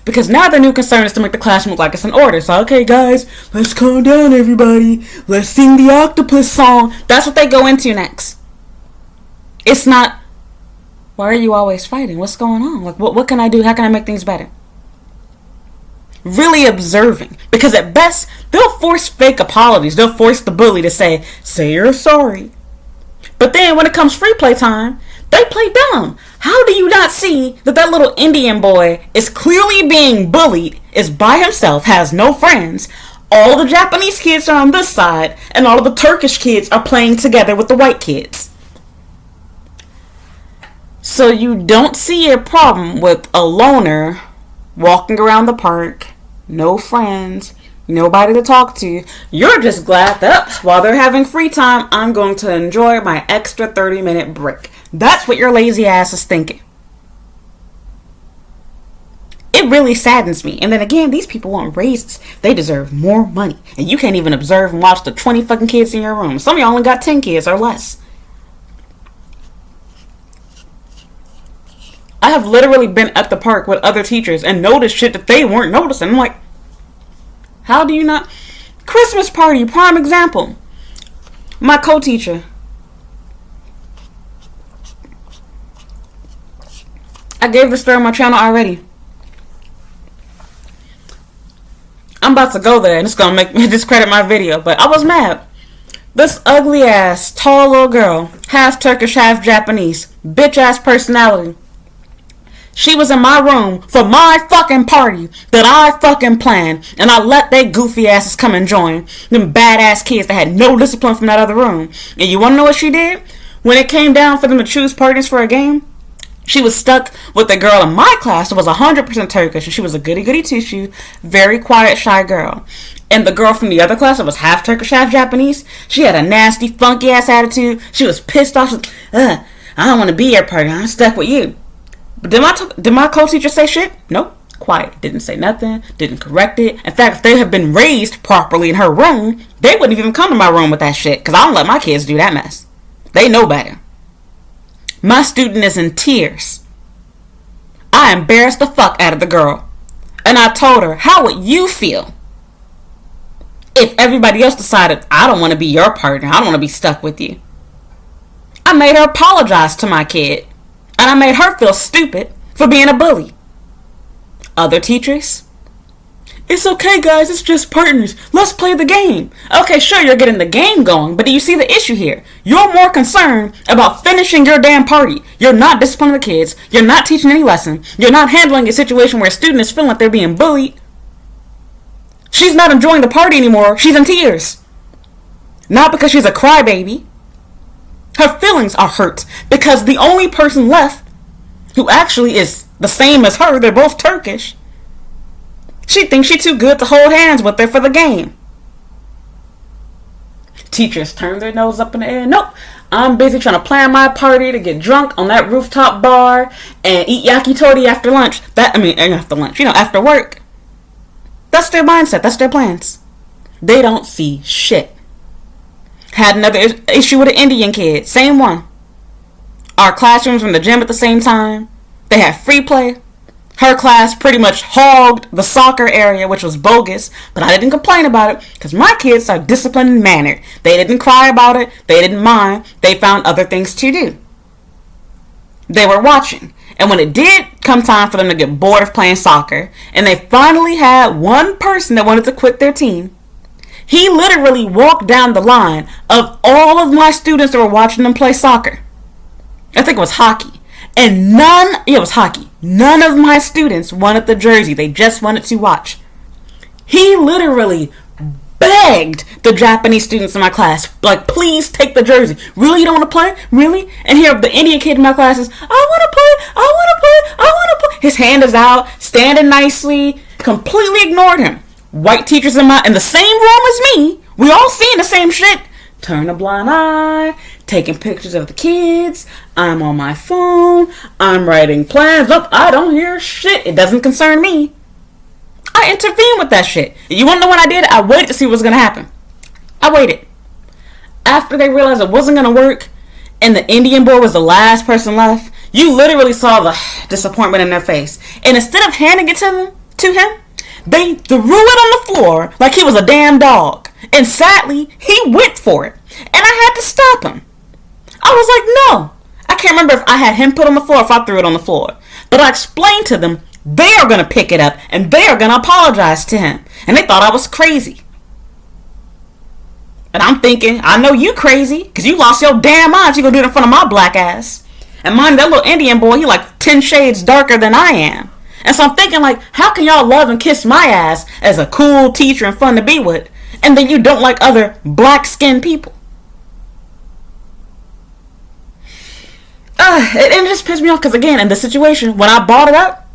Because now their new concern is to make the classroom look like it's in order. So, okay, guys, let's calm down, everybody. Let's sing the octopus song. That's what they go into next. It's not, why are you always fighting? What's going on? Like, what can I do? How can I make things better? Really observing. Because at best, they'll force fake apologies. They'll force the bully to say you're sorry. But then when it comes free play time, they play dumb. How do you not see that little Indian boy is clearly being bullied, is by himself, has no friends? All the Japanese kids are on this side, and all of the Turkish kids are playing together with the white kids. So you don't see a problem with a loner walking around the park, no friends, nobody to talk to. You're just glad that while they're having free time, I'm going to enjoy my extra 30-minute break. That's what your lazy ass is thinking. It really saddens me. And then again, these people want raises. They deserve more money. And you can't even observe and watch the 20 fucking kids in your room. Some of y'all only got 10 kids or less. I have literally been at the park with other teachers and noticed shit that they weren't noticing. I'm like, how do you not? Christmas party, prime example. My co-teacher. I gave the story on my channel already. I'm about to go there and it's gonna make me discredit my video, but I was mad. This ugly ass, tall little girl, half Turkish, half Japanese, bitch ass personality. She was in my room for my fucking party that I fucking planned, and I let they goofy asses come and join. Them badass kids that had no discipline from that other room. And you wanna know what she did? When it came down for them to choose partners for a game, she was stuck with a girl in my class that was 100% Turkish, and she was a goody-goody two-shoe, very quiet, shy girl. And the girl from the other class that was half Turkish, half Japanese, she had a nasty, funky-ass attitude. She was pissed off. She was, I don't want to be your partner. I'm stuck with you. But did my co-teacher say shit? Nope. Quiet. Didn't say nothing. Didn't correct it. In fact, if they had been raised properly in her room, they wouldn't even come to my room with that shit, because I don't let my kids do that mess. They know better. My student is in tears. I embarrassed the fuck out of the girl. And I told her, how would you feel if everybody else decided, I don't want to be your partner, I don't want to be stuck with you? I made her apologize to my kid. And I made her feel stupid for being a bully. Other teachers? It's okay, guys, it's just partners. Let's play the game. Okay, sure, you're getting the game going, but do you see the issue here? You're more concerned about finishing your damn party. You're not disciplining the kids. You're not teaching any lesson. You're not handling a situation where a student is feeling like they're being bullied. She's not enjoying the party anymore. She's in tears. Not because she's a crybaby. Her feelings are hurt because the only person left who actually is the same as her, they're both Turkish, she thinks she's too good to hold hands with her for the game. Teachers turn their nose up in the air. Nope, I'm busy trying to plan my party to get drunk on that rooftop bar and eat yakitori after lunch. After work. That's their mindset. That's their plans. They don't see shit. Had another issue with an Indian kid. Same one. Our classrooms were in the gym at the same time. They had free play. Her class pretty much hogged the soccer area, which was bogus. But I didn't complain about it because my kids are disciplined and mannered. They didn't cry about it. They didn't mind. They found other things to do. They were watching. And when it did come time for them to get bored of playing soccer, and they finally had one person that wanted to quit their team, he literally walked down the line of all of my students that were watching them play soccer. I think it was hockey. And it was hockey. None of my students wanted the jersey. They just wanted to watch. He literally begged the Japanese students in my class, like, please take the jersey. Really, you don't want to play? Really? And here, the Indian kid in my class is, I want to play, I want to play, I want to play. His hand is out, standing nicely, completely ignored him. White teachers in the same room as me, we all seeing the same shit. Turn a blind eye, taking pictures of the kids. I'm on my phone. I'm writing plans. Look, I don't hear shit. It doesn't concern me. I intervened with that shit. You want to know what I did? I waited to see what was going to happen. I waited. After they realized it wasn't going to work and the Indian boy was the last person left, you literally saw the disappointment in their face. And instead of handing it to him, they threw it on the floor like he was a damn dog. And sadly, he went for it. And I had to stop him. I was like, no. I can't remember if I had him put on the floor or if I threw it on the floor. But I explained to them they are going to pick it up and they are going to apologize to him. And they thought I was crazy. And I'm thinking, I know you crazy because you lost your damn mind. You going to do it in front of my black ass. And mind, that little Indian boy, he like 10 shades darker than I am. And so I'm thinking, like, how can y'all love and kiss my ass as a cool teacher and fun to be with, and then you don't like other black-skinned people? It just pissed me off because, again, in this situation, when I brought it up,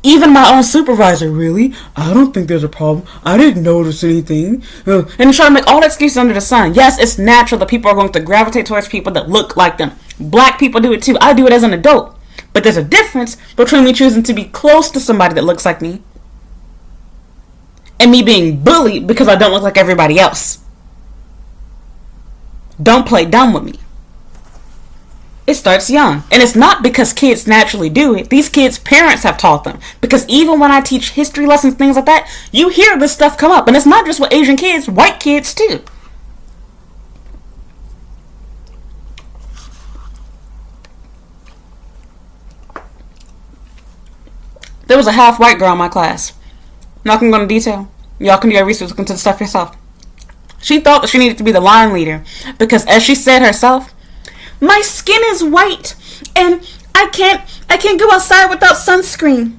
even my own supervisor, really? I don't think there's a problem. I didn't notice anything. And they try to make all the excuses under the sun. Yes, it's natural that people are going to gravitate towards people that look like them. Black people do it too. I do it as an adult. But there's a difference between me choosing to be close to somebody that looks like me and me being bullied because I don't look like everybody else. Don't play dumb with me. It starts young. And it's not because kids naturally do it. These kids' parents have taught them. Because even when I teach history lessons, things like that, you hear this stuff come up. And it's not just with Asian kids, white kids too. There was a half white girl in my class. I'm not going to go into detail. Y'all can do your research, look into the stuff yourself. She thought that she needed to be the line leader because, as she said herself, my skin is white and I can't go outside without sunscreen.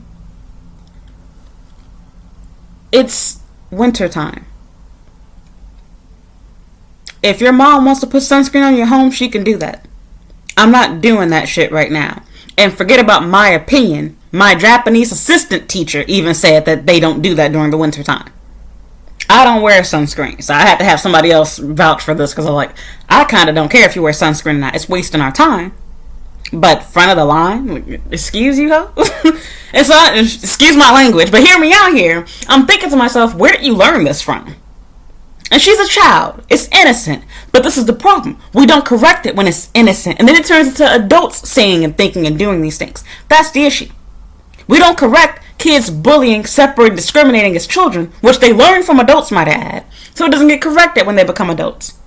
It's winter time. If your mom wants to put sunscreen on your home, she can do that. I'm not doing that shit right now. And forget about my opinion. My Japanese assistant teacher even said that they don't do that during the winter time. I don't wear sunscreen, so I had to have somebody else vouch for this because I'm like, I kind of don't care if you wear sunscreen or not. It's wasting our time. But front of the line, excuse you, ho? It's not, excuse my language, but hear me out here. I'm thinking to myself, where did you learn this from? And she's a child. It's innocent. But this is the problem. We don't correct it when it's innocent. And then it turns into adults saying and thinking and doing these things. That's the issue. We don't correct kids bullying, separating, discriminating as children, which they learn from adults, might I add. So it doesn't get corrected when they become adults.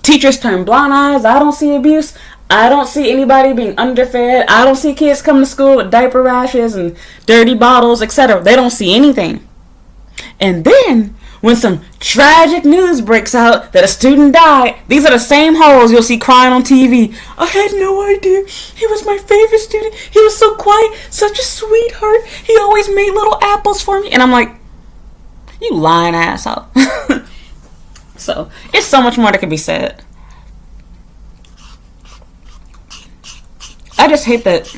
Teachers turn blind eyes. I don't see abuse. I don't see anybody being underfed. I don't see kids coming to school with diaper rashes and dirty bottles, etc. They don't see anything. And then, when some tragic news breaks out that a student died, these are the same hoes you'll see crying on TV. I had no idea. He was my favorite student. He was so quiet, such a sweetheart. He always made little apples for me. And I'm like, you lying asshole. So, it's so much more that can be said. I just hate that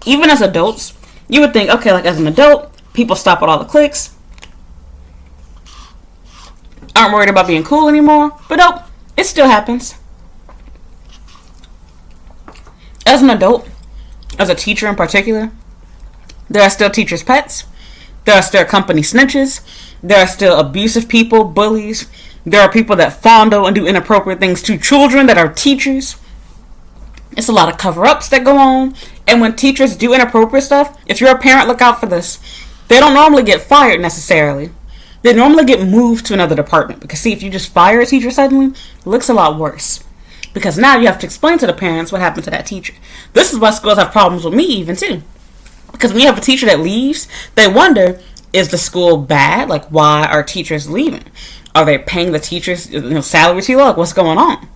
even as adults, you would think, okay, like as an adult, people stop at all the cliques, aren't worried about being cool anymore. But nope, it still happens. As an adult, as a teacher in particular, there are still teachers' pets. There are still company snitches. There are still abusive people, bullies. There are people that fondle and do inappropriate things to children that are teachers. It's a lot of cover-ups that go on. And when teachers do inappropriate stuff, if you're a parent, look out for this. They don't normally get fired necessarily. They normally get moved to another department. Because see, if you just fire a teacher suddenly, it looks a lot worse. Because now you have to explain to the parents what happened to that teacher. This is why schools have problems with me even too. Because when you have a teacher that leaves, they wonder, is the school bad? Like, why are teachers leaving? Are they paying the teachers salary too low? Like, what's going on?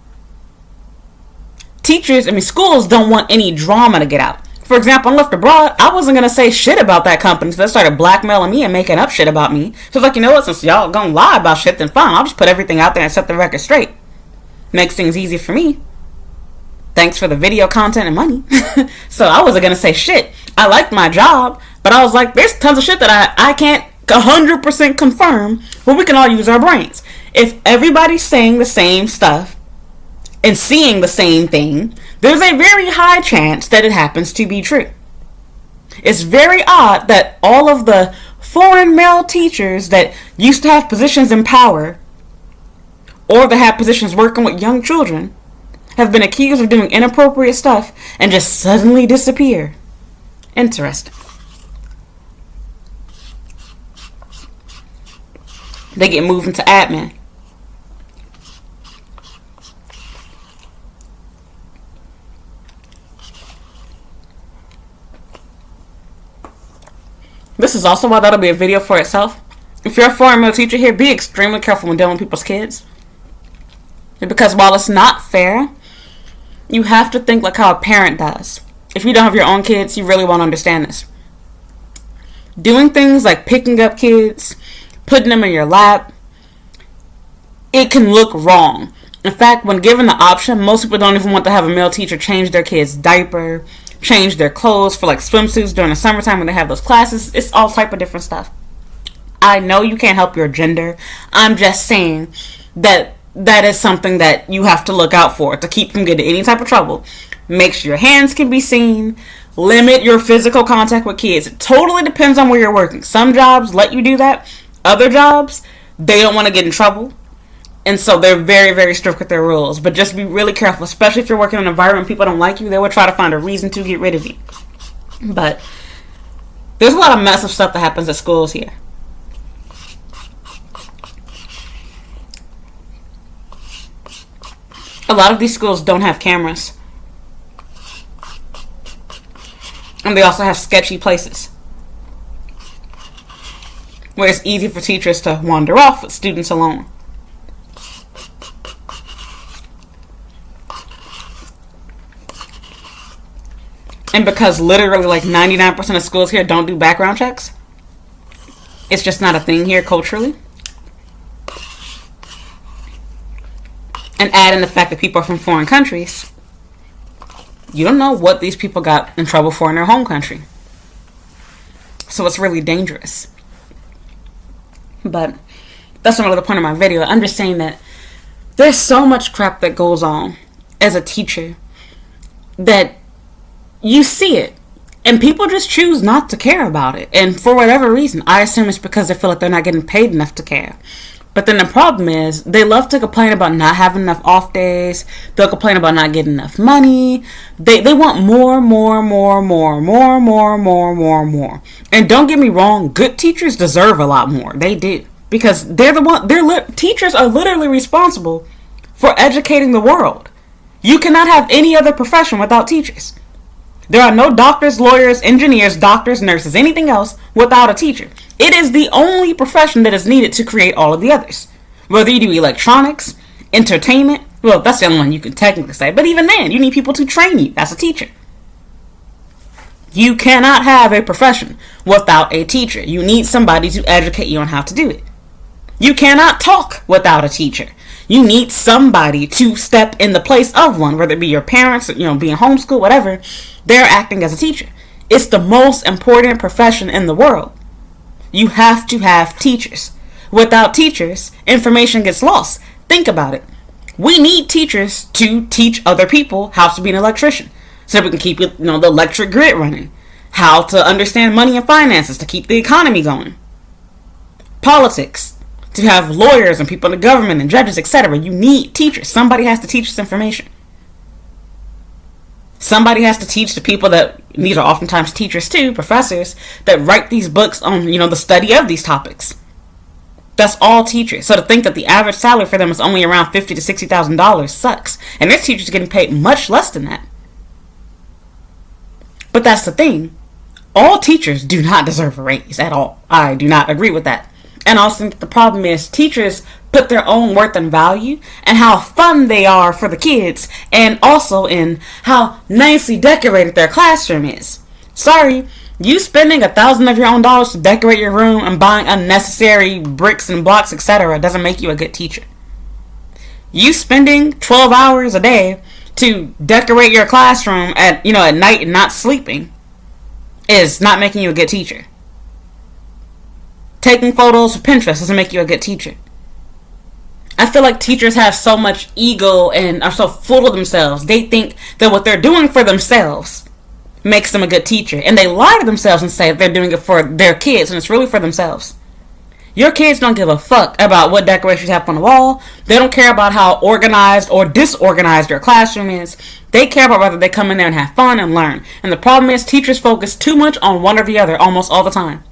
Schools don't want any drama to get out. For example, on Left Abroad, I wasn't going to say shit about that company, so they started blackmailing me and making up shit about me. So it's like, you know what, since y'all gonna lie about shit, then fine, I'll just put everything out there and set the record straight. Makes things easy for me. Thanks for the video content and money. So I wasn't going to say shit. I liked my job, but I was like, there's tons of shit that I can't 100% confirm, but we can all use our brains. If everybody's saying the same stuff and seeing the same thing, there's a very high chance that it happens to be true. It's very odd that all of the foreign male teachers that used to have positions in power or that have positions working with young children have been accused of doing inappropriate stuff and just suddenly disappear. Interesting. They get moved into admin. This is also why that'll be a video for itself. If you're a foreign male teacher here, be extremely careful when dealing with people's kids. Because while it's not fair, you have to think like how a parent does. If you don't have your own kids, you really won't understand this. Doing things like picking up kids, putting them in your lap, it can look wrong. In fact, when given the option, most people don't even want to have a male teacher change their kid's diaper, change their clothes for like swimsuits during the summertime when they have those classes. It's all type of different stuff. I know you can't help your gender. I'm just saying that is something that you have to look out for to keep from getting any type of trouble. Make sure your hands can be seen. Limit your physical contact with kids. It totally depends on where you're working. Some jobs let you do that. Other jobs, they don't want to get in trouble. And so they're very, very strict with their rules. But just be really careful, especially if you're working in an environment people don't like you. They will try to find a reason to get rid of you. But there's a lot of mess of stuff that happens at schools here. A lot of these schools don't have cameras. And they also have sketchy places where it's easy for teachers to wander off with students alone. And because literally like 99% of schools here don't do background checks, it's just not a thing here culturally. And add in the fact that people are from foreign countries, you don't know what these people got in trouble for in their home country. So it's really dangerous. But that's not really the point of my video. I'm just saying that there's so much crap that goes on as a teacher that you see it and people just choose not to care about it. And for whatever reason, I assume it's because they feel like they're not getting paid enough to care. But then the problem is, they love to complain about not having enough off days. They'll complain about not getting enough money. They want more. And don't get me wrong, good teachers deserve a lot more. They do. Because teachers are literally responsible for educating the world. You cannot have any other profession without teachers. There are no doctors, lawyers, engineers, doctors, nurses, anything else without a teacher. It is the only profession that is needed to create all of the others. Whether you do electronics, entertainment, well, that's the only one you can technically say. But even then, you need people to train you. That's a teacher. You cannot have a profession without a teacher. You need somebody to educate you on how to do it. You cannot talk without a teacher. You need somebody to step in the place of one, whether it be your parents, being homeschooled, whatever. They're acting as a teacher. It's the most important profession in the world. You have to have teachers. Without teachers, information gets lost. Think about it. We need teachers to teach other people how to be an electrician, so that we can keep the electric grid running. How to understand money and finances to keep the economy going. Politics, to have lawyers and people in the government and judges, etc. You need teachers. Somebody has to teach this information. Somebody has to teach the people that, these are oftentimes teachers too, professors, that write these books on, the study of these topics. That's all teachers. So to think that the average salary for them is only around $50,000 to $60,000 sucks. And there's teachers getting paid much less than that. But that's the thing. All teachers do not deserve a raise at all. I do not agree with that. And I also think the problem is teachers put their own worth and value and how fun they are for the kids, and also in how nicely decorated their classroom is. Sorry, you spending $1,000 of your own dollars to decorate your room and buying unnecessary bricks and blocks, etc., doesn't make you a good teacher. You spending 12 hours a day to decorate your classroom at night and not sleeping is not making you a good teacher. Taking photos for Pinterest doesn't make you a good teacher. I feel like teachers have so much ego and are so full of themselves. They think that what they're doing for themselves makes them a good teacher. And they lie to themselves and say they're doing it for their kids, and it's really for themselves. Your kids don't give a fuck about what decorations you have on the wall. They don't care about how organized or disorganized your classroom is. They care about whether they come in there and have fun and learn. And the problem is teachers focus too much on one or the other almost all the time.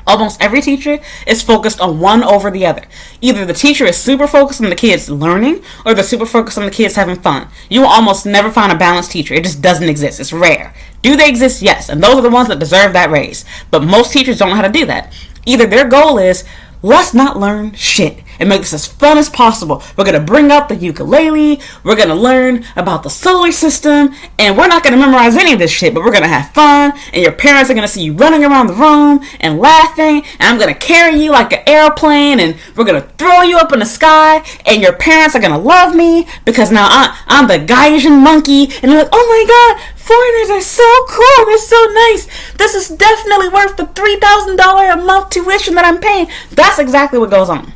Almost every teacher is focused on one over the other. Either the teacher is super focused on the kids learning, or they're super focused on the kids having fun. You will almost never find a balanced teacher. It just doesn't exist. It's rare. Do they exist? Yes. And those are the ones that deserve that raise. But most teachers don't know how to do that. Either their goal is, let's not learn shit and make this as fun as possible. We're going to bring out the ukulele. We're going to learn about the solar system. And we're not going to memorize any of this shit, but we're going to have fun. And your parents are going to see you running around the room and laughing. And I'm going to carry you like an airplane. And we're going to throw you up in the sky. And your parents are going to love me because now I'm the Gaijin monkey. And they're like, oh my god, foreigners are so cool. They're so nice. This is definitely worth the $3,000 a month tuition that I'm paying. That's exactly what goes on.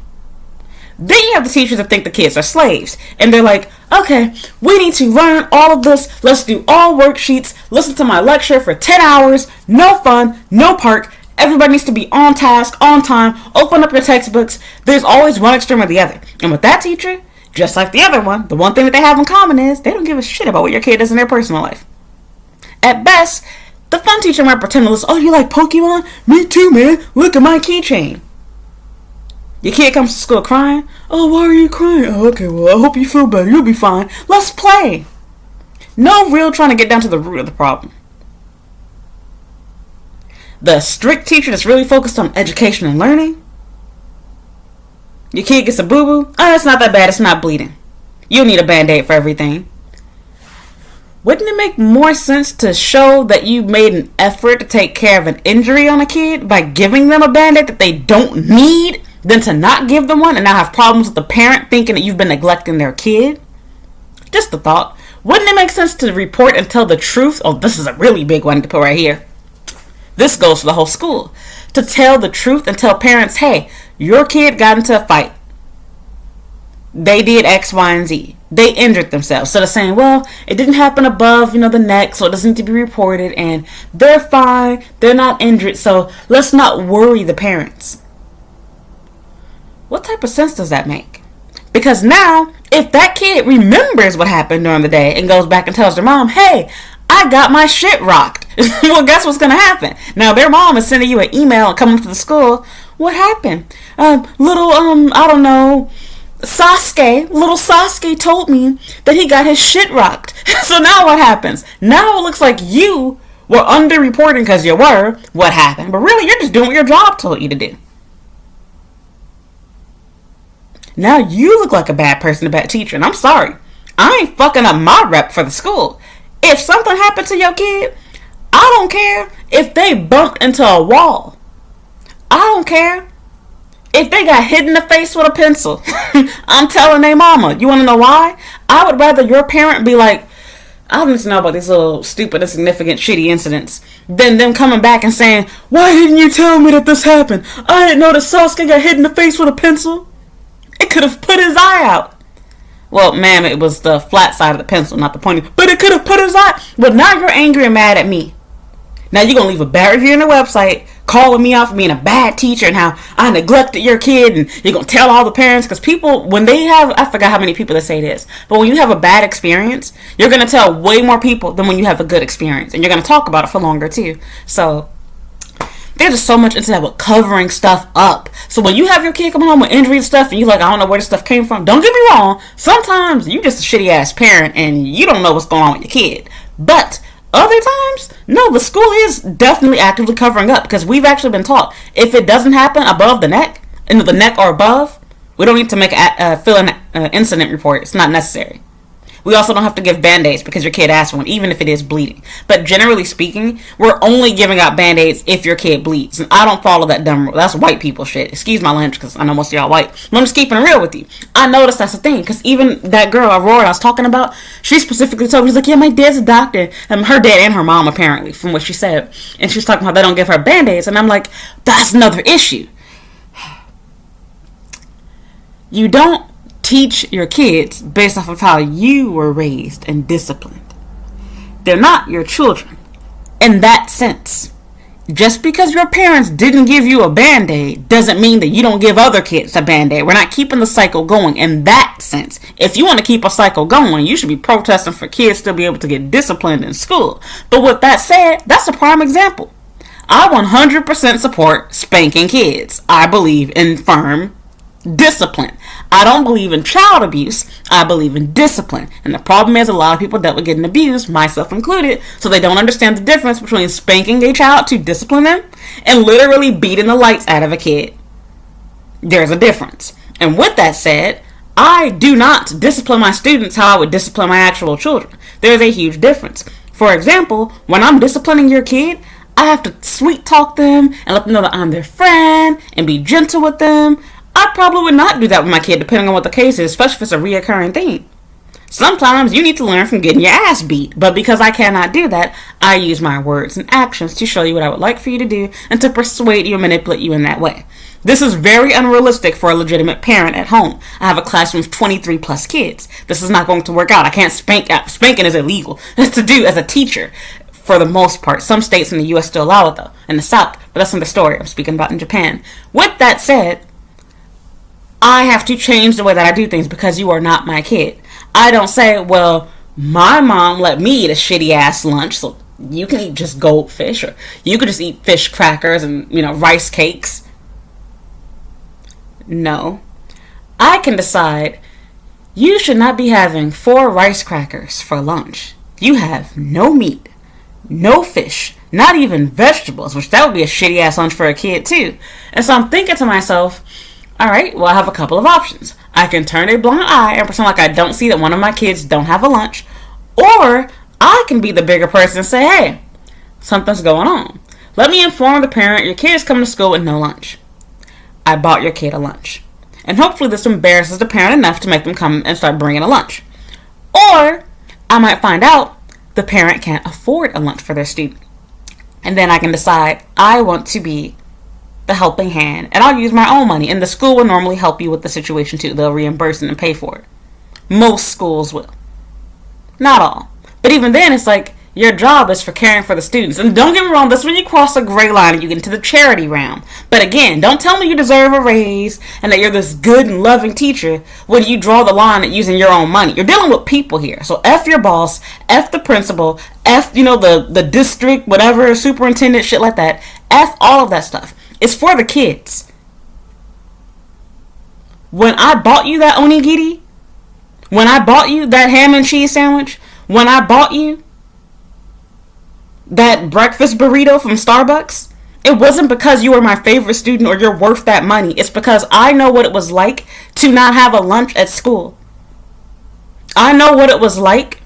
Then you have the teachers that think the kids are slaves. And they're like, okay, we need to learn all of this. Let's do all worksheets. Listen to my lecture for 10 hours. No fun. No park. Everybody needs to be on task, on time. Open up your textbooks. There's always one extreme or the other. And with that teacher, just like the other one, the one thing that they have in common is they don't give a shit about what your kid does in their personal life. At best, the fun teacher might pretend to listen. Oh, you like Pokemon? Me too, man. Look at my keychain. Your kid comes to school crying. Oh, why are you crying? Oh, okay, well, I hope you feel better. You'll be fine. Let's play. No real trying to get down to the root of the problem. The strict teacher that's really focused on education and learning. Your kid gets a boo-boo. Oh, it's not that bad. It's not bleeding. You don't need a Band-Aid for everything. Wouldn't it make more sense to show that you made an effort to take care of an injury on a kid by giving them a Band-Aid that they don't need than to not give them one and now have problems with the parent thinking that you've been neglecting their kid? Just a thought. Wouldn't it make sense to report and tell the truth? Oh, this is a really big one to put right here. This goes for the whole school. To tell the truth and tell parents, hey, your kid got into a fight. They did X, Y, and Z. They injured themselves. So they're saying, well, it didn't happen above, the neck, so it doesn't need to be reported, and they're fine, they're not injured, so let's not worry the parents. What type of sense does that make? Because now, if that kid remembers what happened during the day and goes back and tells their mom, hey, I got my shit rocked. Well, guess what's going to happen? Now, their mom is sending you an email and coming to the school. What happened? I don't know, little Sasuke told me that he got his shit rocked. So now what happens? Now it looks like you were underreporting because you were what happened. But really, you're just doing what your job told you to do. Now you look like a bad person, a bad teacher. And I'm sorry. I ain't fucking up my rep for the school. If something happened to your kid, I don't care if they bumped into a wall. I don't care if they got hit in the face with a pencil. I'm telling their mama. You want to know why? I would rather your parent be like, I don't need to know about these little stupid, insignificant, shitty incidents than them coming back and saying, why didn't you tell me that this happened? I didn't know that Sasuke got hit in the face with a pencil. It could have put his eye out. Well, ma'am, it was the flat side of the pencil, not the pointy. But it could have put his eye. But now you're angry and mad at me. Now you're going to leave a bad review on the website, calling me out for being a bad teacher and how I neglected your kid. And you're going to tell all the parents. Because people, when they have, I forgot how many people that say this. But when you have a bad experience, you're going to tell way more people than when you have a good experience. And you're going to talk about it for longer too. So there's just so much into that with covering stuff up. So when you have your kid coming home with injury and stuff and you're like, I don't know where this stuff came from. Don't get me wrong. Sometimes you just a shitty ass parent and you don't know what's going on with your kid. But other times, no, the school is definitely actively covering up because we've actually been taught if it doesn't happen above the neck, the neck or above, we don't need to make fill an incident report. It's not necessary. We also don't have to give band-aids because your kid asked for one, even if it is bleeding. But generally speaking, we're only giving out band-aids if your kid bleeds. And I don't follow that dumb rule. That's white people shit. Excuse my language because I know most of y'all white. But I'm just keeping it real with you. I noticed that's the thing. Because even that girl, Aurora, I was talking about, she specifically told me, she's like, yeah, my dad's a doctor. Her dad and her mom, apparently, from what she said. And she was talking about they don't give her band-aids. And I'm like, that's another issue. You don't teach your kids based off of how you were raised and disciplined. They're not your children in that sense. Just because your parents didn't give you a band-aid doesn't mean that you don't give other kids a band-aid. We're not keeping the cycle going in that sense. If you want to keep a cycle going, you should be protesting for kids to be able to get disciplined in school. But with that said, that's a prime example. I 100% support spanking kids. I believe in firm discipline. I don't believe in child abuse. I believe in discipline. And the problem is a lot of people dealt with getting abused, myself included, so they don't understand the difference between spanking a child to discipline them and literally beating the lights out of a kid. There's a difference. And with that said, I do not discipline my students how I would discipline my actual children. There's a huge difference. For example, when I'm disciplining your kid, I have to sweet talk them and let them know that I'm their friend and be gentle with them. I probably would not do that with my kid, depending on what the case is, especially if it's a reoccurring thing. Sometimes you need to learn from getting your ass beat, but because I cannot do that, I use my words and actions to show you what I would like for you to do and to persuade you and manipulate you in that way. This is very unrealistic for a legitimate parent at home. I have a classroom of 23 plus kids. This is not going to work out. I can't spank. Spanking is illegal. That's to do as a teacher. For the most part. Some states in the U.S. still allow it, though, in the South. But that's another story I'm speaking about in Japan. With that said, I have to change the way that I do things because you are not my kid. I don't say, well, my mom let me eat a shitty ass lunch, so you can eat just goldfish, or you could just eat fish crackers and, rice cakes. No. I can decide you should not be having 4 rice crackers for lunch. You have no meat, no fish, not even vegetables, which that would be a shitty ass lunch for a kid too. And so I'm thinking to myself, alright, well, I have a couple of options. I can turn a blind eye and pretend like I don't see that one of my kids don't have a lunch. Or I can be the bigger person and say, hey, something's going on. Let me inform the parent your kid is coming to school with no lunch. I bought your kid a lunch. And hopefully this embarrasses the parent enough to make them come and start bringing a lunch. Or I might find out the parent can't afford a lunch for their student. And then I can decide I want to be the helping hand, and I'll use my own money, and the school will normally help you with the situation too. They'll reimburse it and pay for it. Most schools will. Not all. But even then, it's like, your job is for caring for the students. And don't get me wrong, that's when you cross a gray line and you get into the charity realm. But again, don't tell me you deserve a raise and that you're this good and loving teacher when you draw the line at using your own money. You're dealing with people here. So F your boss, F the principal, F, the district, whatever, superintendent, shit like that. F all of that stuff. It's for the kids. When I bought you that onigiri, when I bought you that ham and cheese sandwich, when I bought you that breakfast burrito from Starbucks, it wasn't because you were my favorite student or you're worth that money. It's because I know what it was like to not have a lunch at school. I know what it was like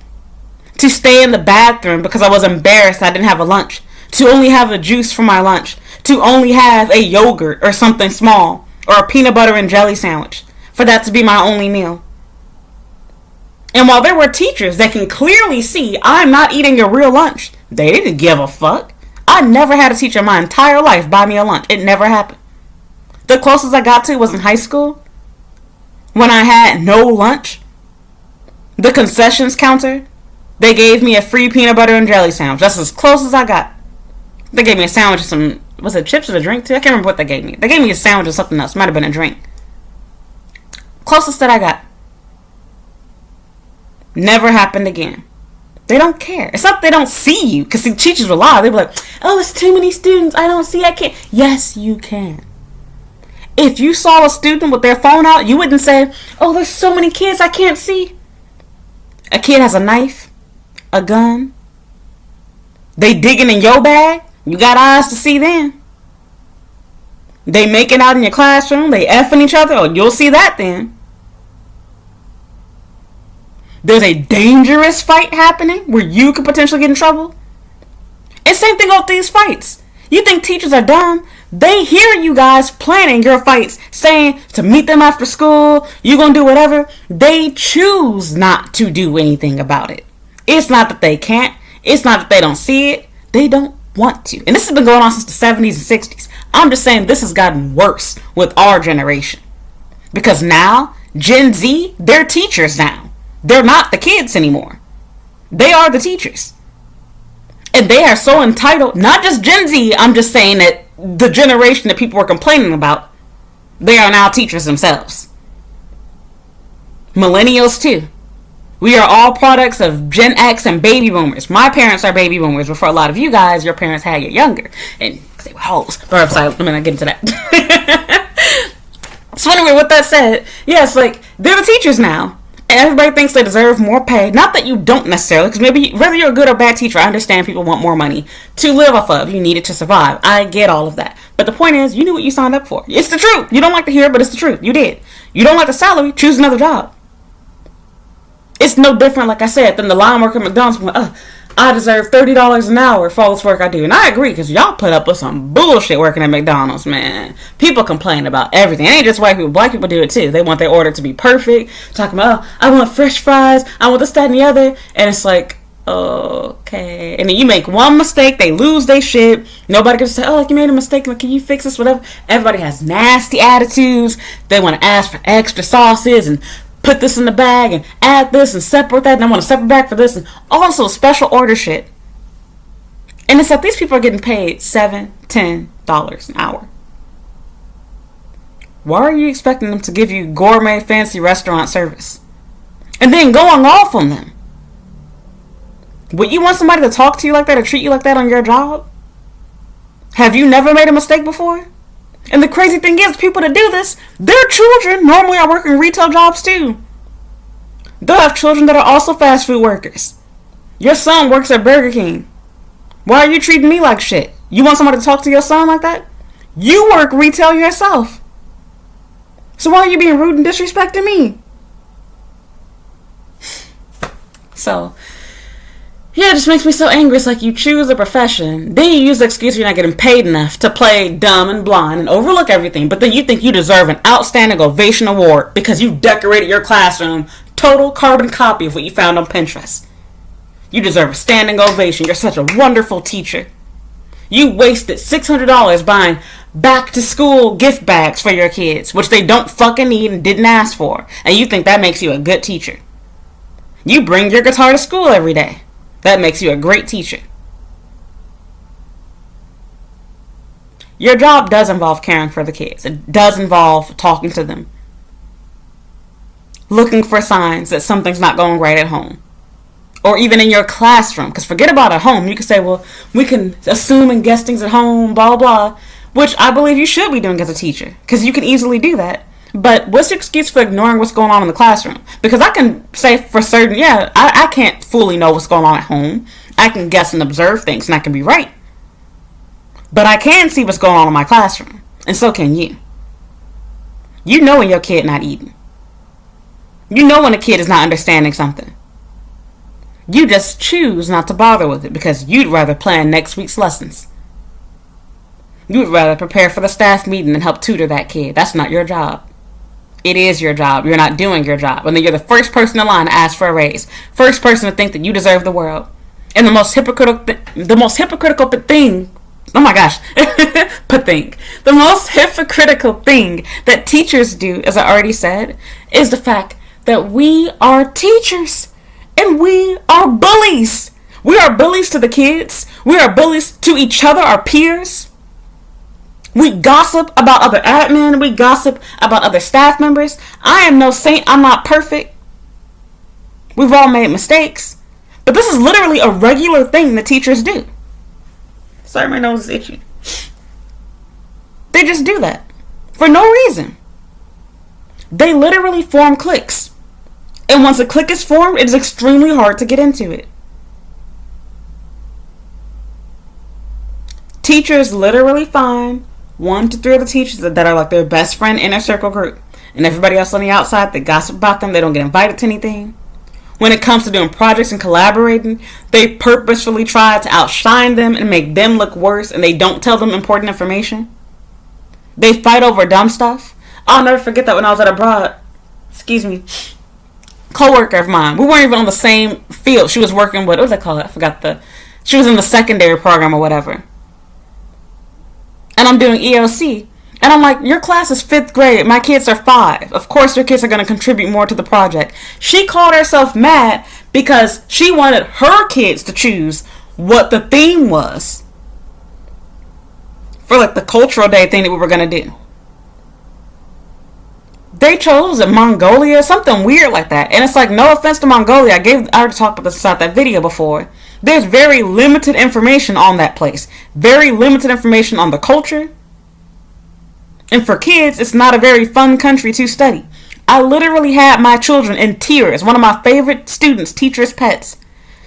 to stay in the bathroom because I was embarrassed I didn't have a lunch, to only have a juice for my lunch, to only have a yogurt or something small, or a peanut butter and jelly sandwich, for that to be my only meal. And while there were teachers that can clearly see I'm not eating a real lunch, they didn't give a fuck. I never had a teacher in my entire life buy me a lunch. It never happened. The closest I got to was in high school, when I had no lunch. The concessions counter, they gave me a free peanut butter and jelly sandwich. That's as close as I got. They gave me a sandwich and some, was it chips or a drink too? I can't remember what they gave me. They gave me a sandwich or something else. Might have been a drink. Closest that I got. Never happened again. They don't care. It's not they don't see you. Because teachers will lie. They'll be like, oh, it's too many students. I don't see. I can't. Yes, you can. If you saw a student with their phone out, you wouldn't say, oh, there's so many kids I can't see. A kid has a knife, a gun. They digging in your bag. You got eyes to see then. They making out in your classroom. They effing each other. Oh, you'll see that then. there's a dangerous fight happening where you could potentially get in trouble. And same thing with these fights. You think teachers are dumb? They hear you guys planning your fights, saying to meet them after school, you're going to do whatever. They choose not to do anything about it. It's not that they can't. It's not that they don't see it. They don't want to. And this has been going on since the 70s and 60s. I'm just saying this has gotten worse with our generation. Because now, Gen Z, they're teachers now. They're not the kids anymore. They are the teachers. And they are so entitled, not just Gen Z, I'm just saying that the generation that people were complaining about, they are now teachers themselves. Millennials too. We are all products of Gen X and baby boomers. My parents are baby boomers, but for a lot of you guys, your parents had you younger. And they were hoes. But I'm sorry, let me not get into that. So anyway, with that said, yes, like, they're the teachers now. And everybody thinks they deserve more pay. Not that you don't necessarily, because maybe whether you're a good or bad teacher, I understand people want more money to live off of. You need it to survive. I get all of that. But the point is, you knew what you signed up for. It's the truth. You don't like to hear it, but it's the truth. You did. You don't like the salary, choose another job. It's no different, like I said, than the line worker at McDonald's going, I deserve $30 an hour for all this work I do. And I agree, because y'all put up with some bullshit working at McDonald's, man. People complain about everything. It ain't just white people. Black people do it too. They want their order to be perfect. Talking about, I want fresh fries. I want this, that, and the other. And it's like, okay. And then you make one mistake, they lose their shit. Nobody can say, like, you made a mistake. Like, can you fix this? Whatever. Everybody has nasty attitudes. They want to ask for extra sauces and put this in the bag and add this and separate that, and I want a separate bag for this, and also special order shit. And it's like these people are getting paid $7, $10 an hour. Why are you expecting them to give you gourmet fancy restaurant service? And then going off on them. Would you want somebody to talk to you like that or treat you like that on your job? Have you never made a mistake before? And the crazy thing is, people that do this, their children normally are working retail jobs too. They'll have children that are also fast food workers. Your son works at Burger King. Why are you treating me like shit? You want somebody to talk to your son like that? You work retail yourself. So why are you being rude and disrespecting me? So, yeah, it just makes me so angry. It's like you choose a profession, then you use the excuse you're not getting paid enough to play dumb and blind and overlook everything, but then you think you deserve an outstanding ovation award because you decorated your classroom total carbon copy of what you found on Pinterest. You deserve a standing ovation. You're such a wonderful teacher. You wasted $600 buying back to school gift bags for your kids, which they don't fucking need and didn't ask for, and you think that makes you a good teacher. You bring your guitar to school every day. That makes you a great teacher. Your job does involve caring for the kids. It does involve talking to them. Looking for signs that something's not going right at home. Or even in your classroom. Because forget about at home. You can say, well, we can assume and guess things at home, blah, blah. Which I believe you should be doing as a teacher. Because you can easily do that. But what's your excuse for ignoring what's going on in the classroom? Because I can say for certain, I can't fully know what's going on at home. I can guess and observe things, and I can be right. But I can see what's going on in my classroom. And so can you. You know when your kid not eating. You know when a kid is not understanding something. You just choose not to bother with it because you'd rather plan next week's lessons. You'd rather prepare for the staff meeting and help tutor that kid. That's not your job. It is your job. You're not doing your job. And then you're the first person in line to ask for a raise. First person to think that you deserve the world. And the most hypocritical thing, oh my gosh, the most hypocritical thing that teachers do, as I already said, is the fact that we are teachers. And we are bullies. We are bullies to the kids. We are bullies to each other, our peers. We gossip about other admin. We gossip about other staff members. I am no saint. I'm not perfect. We've all made mistakes. But this is literally a regular thing that teachers do. Sorry, my nose is itchy. They just do that. For no reason. They literally form cliques. And once a clique is formed, it is extremely hard to get into it. Teachers literally find 1 to 3 other teachers that are like their best friend inner circle group. And everybody else on the outside, they gossip about them. They don't get invited to anything. When it comes to doing projects and collaborating, they purposefully try to outshine them and make them look worse, and they don't tell them important information. They fight over dumb stuff. I'll never forget that when I was at abroad. Co-worker of mine. We weren't even on the same field. She was working with, what was it called? I forgot she was in the secondary program or whatever. And I'm doing ELC. And I'm like, your class is 5th grade. My kids are 5. Of course your kids are going to contribute more to the project. She called herself mad because she wanted her kids to choose what the theme was for like the cultural day thing that we were going to do. They chose Mongolia, something weird like that. And it's like, no offense to Mongolia. I already talked about this about that video before. There's very limited information on that place. Very limited information on the culture. And for kids, it's not a very fun country to study. I literally had my children in tears. One of my favorite students, teacher's pets.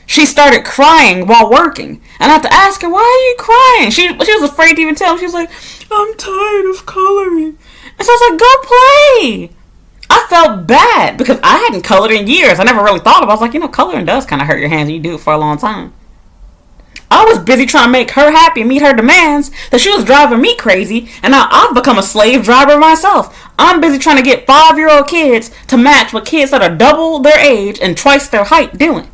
She started crying while working. And I had to ask her, why are you crying? She was afraid to even tell me. She was like, I'm tired of coloring. And so I was like, go play. I felt bad because I hadn't colored in years. I never really thought about it. I was like, coloring does kind of hurt your hands when you do it for a long time. I was busy trying to make her happy and meet her demands that she was driving me crazy, and now I've become a slave driver myself. I'm busy trying to get 5-year-old kids to match what kids that are double their age and twice their height doing.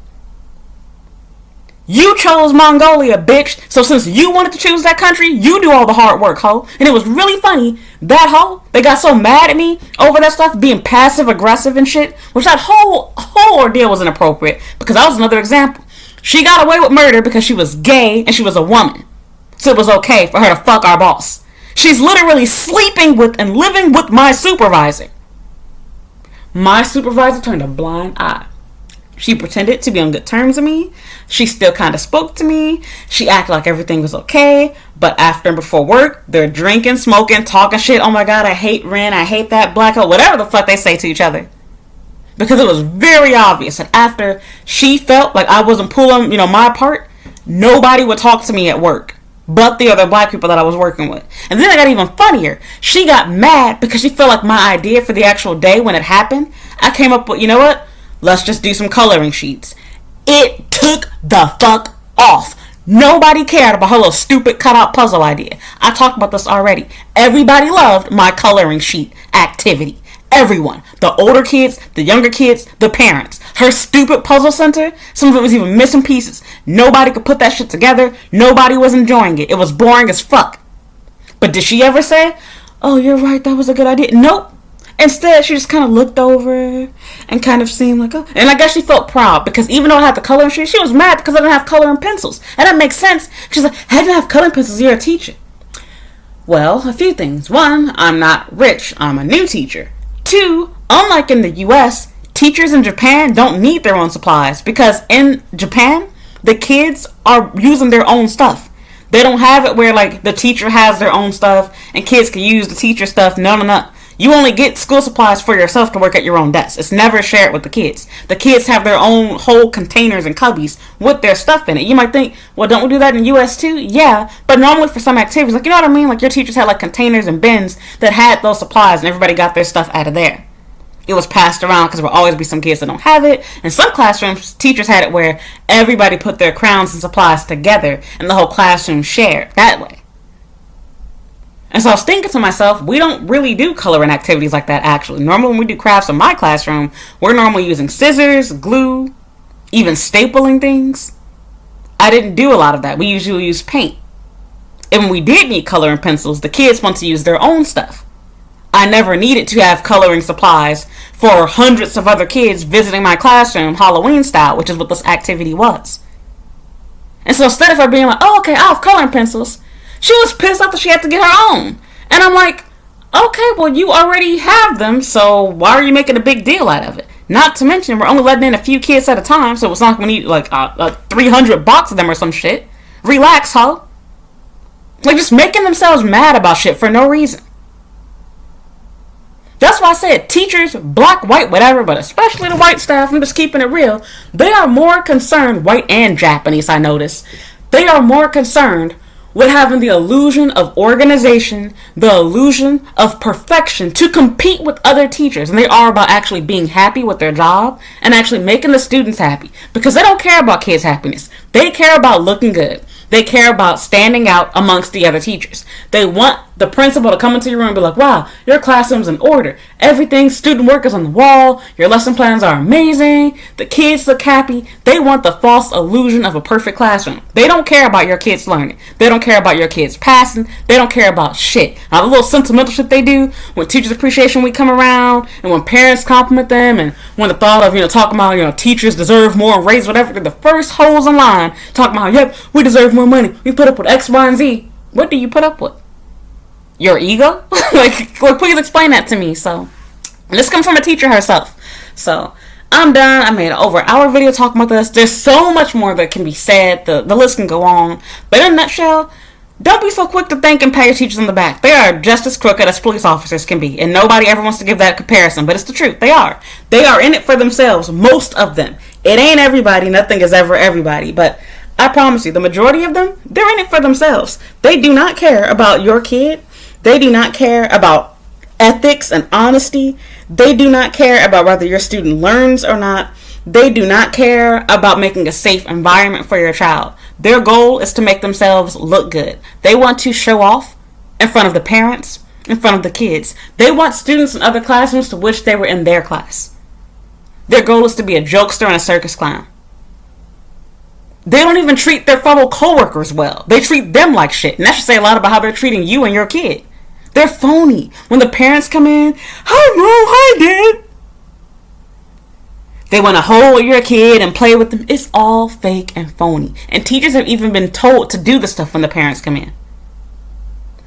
You chose Mongolia, bitch. So since you wanted to choose that country, you do all the hard work, ho. And it was really funny, that ho, they got so mad at me over that stuff, being passive aggressive and shit, which that whole ordeal was inappropriate, because that was another example. She got away with murder because she was gay and she was a woman. So it was okay for her to fuck our boss. She's literally sleeping with and living with my supervisor. My supervisor turned a blind eye. She pretended to be on good terms with me. She still kind of spoke to me. She acted like everything was okay. But after and before work, they're drinking, smoking, talking shit. Oh my God, I hate Ren. I hate that black hole. Whatever the fuck they say to each other. Because it was very obvious that after she felt like I wasn't pulling, my part, nobody would talk to me at work. But the other black people that I was working with. And then it got even funnier. She got mad because she felt like my idea for the actual day when it happened, I came up with, you know what? Let's just do some coloring sheets. It took the fuck off. Nobody cared about her little stupid cutout puzzle idea. I talked about this already. Everybody loved my coloring sheet activity. Everyone. The older kids, the younger kids, the parents. Her stupid puzzle center, some of it was even missing pieces. Nobody could put that shit together. Nobody was enjoying it. It was boring as fuck. But did she ever say, oh, you're right, that was a good idea? Nope. Instead, she just kind of looked over and kind of seemed like, oh. And I guess she felt proud because even though I had the coloring sheet, she was mad because I didn't have coloring pencils. And that makes sense. She's like, I didn't have coloring pencils, you're a teacher. Well, a few things. One, I'm not rich. I'm a new teacher. 2, unlike in the US, teachers in Japan don't need their own supplies because in Japan, the kids are using their own stuff. They don't have it where like the teacher has their own stuff and kids can use the teacher stuff. No. You only get school supplies for yourself to work at your own desk. It's never shared with the kids. The kids have their own whole containers and cubbies with their stuff in it. You might think, well, don't we do that in the US too? Yeah, but normally for some activities, like, you know what I mean? Like your teachers had like containers and bins that had those supplies and everybody got their stuff out of there. It was passed around because there will always be some kids that don't have it. In some classrooms, teachers had it where everybody put their crowns and supplies together and the whole classroom shared that way. And so I was thinking to myself, we don't really do coloring activities like that actually. Normally when we do crafts in my classroom, we're normally using scissors, glue, even stapling things. I didn't do a lot of that. We usually use paint. And when we did need coloring pencils, the kids want to use their own stuff. I never needed to have coloring supplies for hundreds of other kids visiting my classroom Halloween style, which is what this activity was. And so instead of her being like, oh, okay, I have coloring pencils, she was pissed off that she had to get her own. And I'm like, okay, well, you already have them, so why are you making a big deal out of it? Not to mention, we're only letting in a few kids at a time, so it's not going to need like 300 box of them or some shit. Relax, ho. Like, just making themselves mad about shit for no reason. That's why I said teachers, black, white, whatever, but especially the white staff, I'm just keeping it real, they are more concerned, white and Japanese, I notice, they are more concerned with having the illusion of organization, the illusion of perfection to compete with other teachers. And they are about actually being happy with their job and actually making the students happy, because they don't care about kids' happiness. They care about looking good. They care about standing out amongst the other teachers. They want the principal to come into your room and be like, wow, your classroom's in order. Everything, student work is on the wall. Your lesson plans are amazing. The kids look happy. They want the false illusion of a perfect classroom. They don't care about your kids learning. They don't care about your kids passing. They don't care about shit. Now, the little sentimental shit they do when Teachers Appreciation Week come around and when parents compliment them and when the thought of, talking about, teachers deserve more and raise whatever, they're the first hoes in line talking about, yep, we deserve more money. We put up with X, Y, and Z. What do you put up with? Your ego? like, please explain that to me. So, this comes from a teacher herself. So, I'm done. I made an over an hour video talking about this. There's so much more that can be said. The list can go on. But in a nutshell, don't be so quick to thank and pat your teachers on the back. They are just as crooked as police officers can be. And nobody ever wants to give that comparison. But it's the truth. They are. They are in it for themselves. Most of them. It ain't everybody. Nothing is ever everybody. But I promise you, the majority of them, they're in it for themselves. They do not care about your kid. They do not care about ethics and honesty. They do not care about whether your student learns or not. They do not care about making a safe environment for your child. Their goal is to make themselves look good. They want to show off in front of the parents, in front of the kids. They want students in other classrooms to wish they were in their class. Their goal is to be a jokester and a circus clown. They don't even treat their fellow coworkers well. They treat them like shit. And that should say a lot about how they're treating you and your kid. They're phony. When the parents come in, hi mom, hi dad. They want to hold your kid and play with them. It's all fake and phony. And teachers have even been told to do the stuff when the parents come in.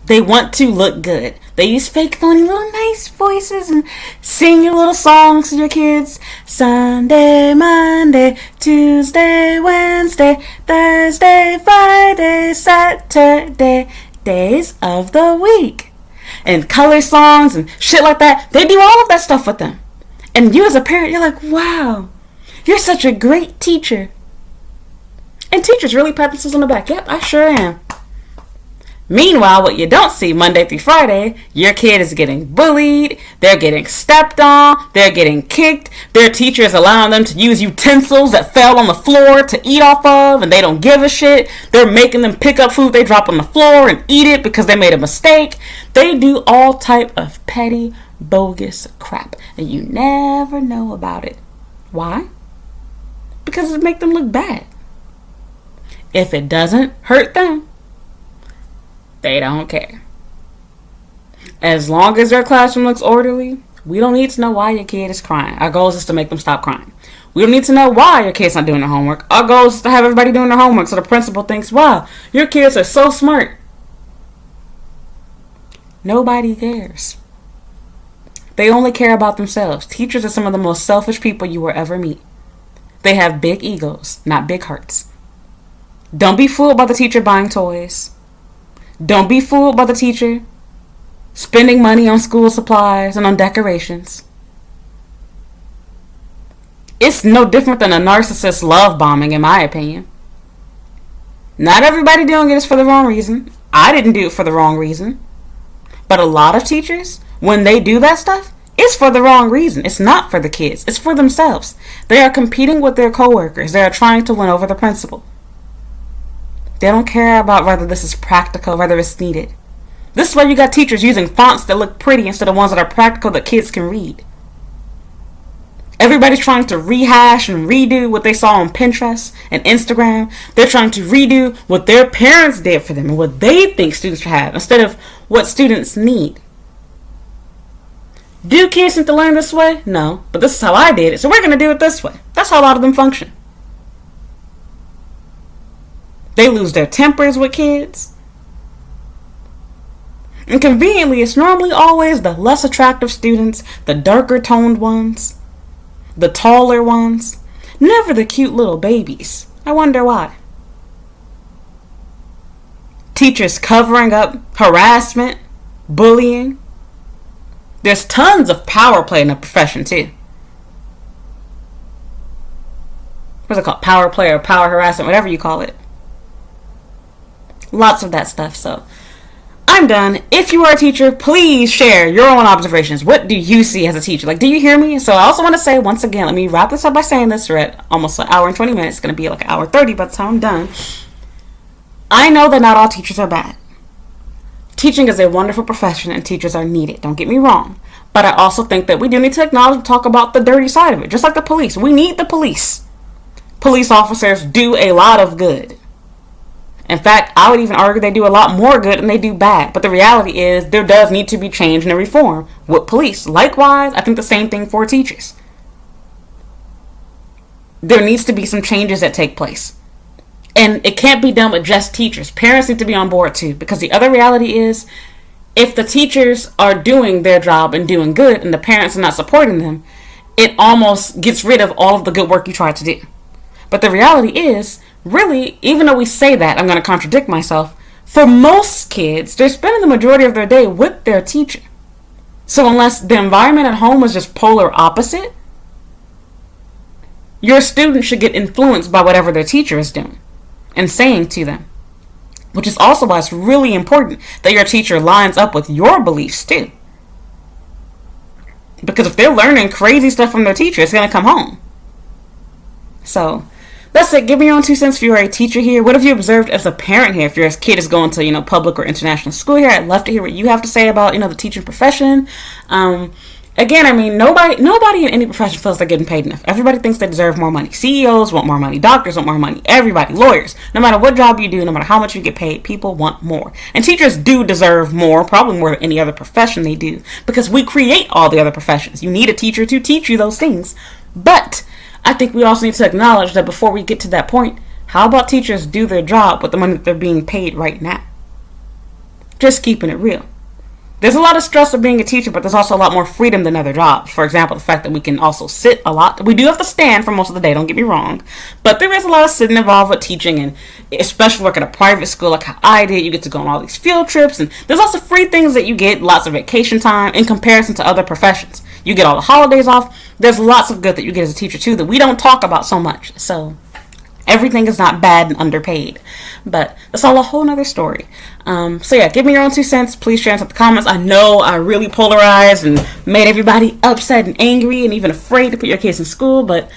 They want to look good. They use fake, phony, little nice voices and sing your little songs to your kids. Sunday, Monday, Tuesday, Wednesday, Thursday, Friday, Saturday, days of the week. And color songs and shit like that. They do all of that stuff with them. And you as a parent, you're like, wow, you're such a great teacher. And teachers really pat themselves on the back. Yep, I sure am. Meanwhile, what you don't see Monday through Friday, your kid is getting bullied, they're getting stepped on, they're getting kicked, their teacher is allowing them to use utensils that fell on the floor to eat off of, and they don't give a shit. They're making them pick up food they drop on the floor and eat it because they made a mistake. They do all type of petty, bogus crap, and you never know about it. Why? Because it make them look bad. If it doesn't hurt them, they don't care. As long as their classroom looks orderly, we don't need to know why your kid is crying. Our goal is just to make them stop crying. We don't need to know why your kid's not doing their homework. Our goal is to have everybody doing their homework so the principal thinks, wow, your kids are so smart. Nobody cares. They only care about themselves. Teachers are some of the most selfish people you will ever meet. They have big egos, not big hearts. Don't be fooled by the teacher buying toys. Don't be fooled by the teacher spending money on school supplies and on decorations. It's no different than a narcissist love bombing, in my opinion. Not everybody doing it is for the wrong reason. I didn't do it for the wrong reason. But a lot of teachers, when they do that stuff, it's for the wrong reason. It's not for the kids. It's for themselves. They are competing with their coworkers. They are trying to win over the principal. They don't care about whether this is practical, whether it's needed. This is why you got teachers using fonts that look pretty instead of ones that are practical that kids can read. Everybody's trying to rehash and redo what they saw on Pinterest and Instagram. They're trying to redo what their parents did for them and what they think students should have instead of what students need. Do kids need to learn this way? No, but this is how I did it, so we're going to do it this way. That's how a lot of them function. They lose their tempers with kids. And conveniently, it's normally always the less attractive students, the darker toned ones, the taller ones, never the cute little babies. I wonder why. Teachers covering up harassment, bullying. There's tons of power play in the profession too. What's it called? Power play or power harassment, whatever you call it. Lots of that stuff. So I'm done. If you are a teacher, please share your own observations. What do you see as a teacher? Like, do you hear me? So I also want to say, once again, let me wrap this up by saying this. We're at almost an hour and 20 minutes. It's going to be like an hour 30 by the time I'm done. I know that not all teachers are bad. Teaching is a wonderful profession and teachers are needed. Don't get me wrong. But I also think that we do need to acknowledge and talk about the dirty side of it. Just like the police. We need the police. Police officers do a lot of good. In fact, I would even argue they do a lot more good than they do bad. But the reality is there does need to be change and reform with police. Likewise, I think the same thing for teachers. There needs to be some changes that take place. And it can't be done with just teachers. Parents need to be on board too. Because the other reality is, if the teachers are doing their job and doing good and the parents are not supporting them, it almost gets rid of all of the good work you tried to do. But the reality is, really, even though we say that, I'm going to contradict myself, for most kids, they're spending the majority of their day with their teacher. So unless the environment at home is just polar opposite, your student should get influenced by whatever their teacher is doing and saying to them. Which is also why it's really important that your teacher lines up with your beliefs too. Because if they're learning crazy stuff from their teacher, it's going to come home. So that's it. Give me your own 2 cents if you're a teacher here. What have you observed as a parent here? If your kid is going to, public or international school here, I'd love to hear what you have to say about, the teaching profession. Again, I mean, nobody in any profession feels they're getting paid enough. Everybody thinks they deserve more money. CEOs want more money. Doctors want more money. Everybody, lawyers, no matter what job you do, no matter how much you get paid, people want more. And teachers do deserve more, probably more than any other profession they do, because we create all the other professions. You need a teacher to teach you those things. But I think we also need to acknowledge that before we get to that point, how about teachers do their job with the money that they're being paid right now? Just keeping it real. There's a lot of stress of being a teacher, but there's also a lot more freedom than other jobs. For example, the fact that we can also sit a lot. We do have to stand for most of the day, don't get me wrong. But there is a lot of sitting involved with teaching, and especially working at a private school like how I did. You get to go on all these field trips, and there's also free things that you get, lots of vacation time in comparison to other professions. You get all the holidays off. There's lots of good that you get as a teacher too that we don't talk about so much. So everything is not bad and underpaid. But that's all a whole nother story. So yeah, give me your own 2 cents. Please share in the comments. I know I really polarized and made everybody upset and angry and even afraid to put your kids in school, but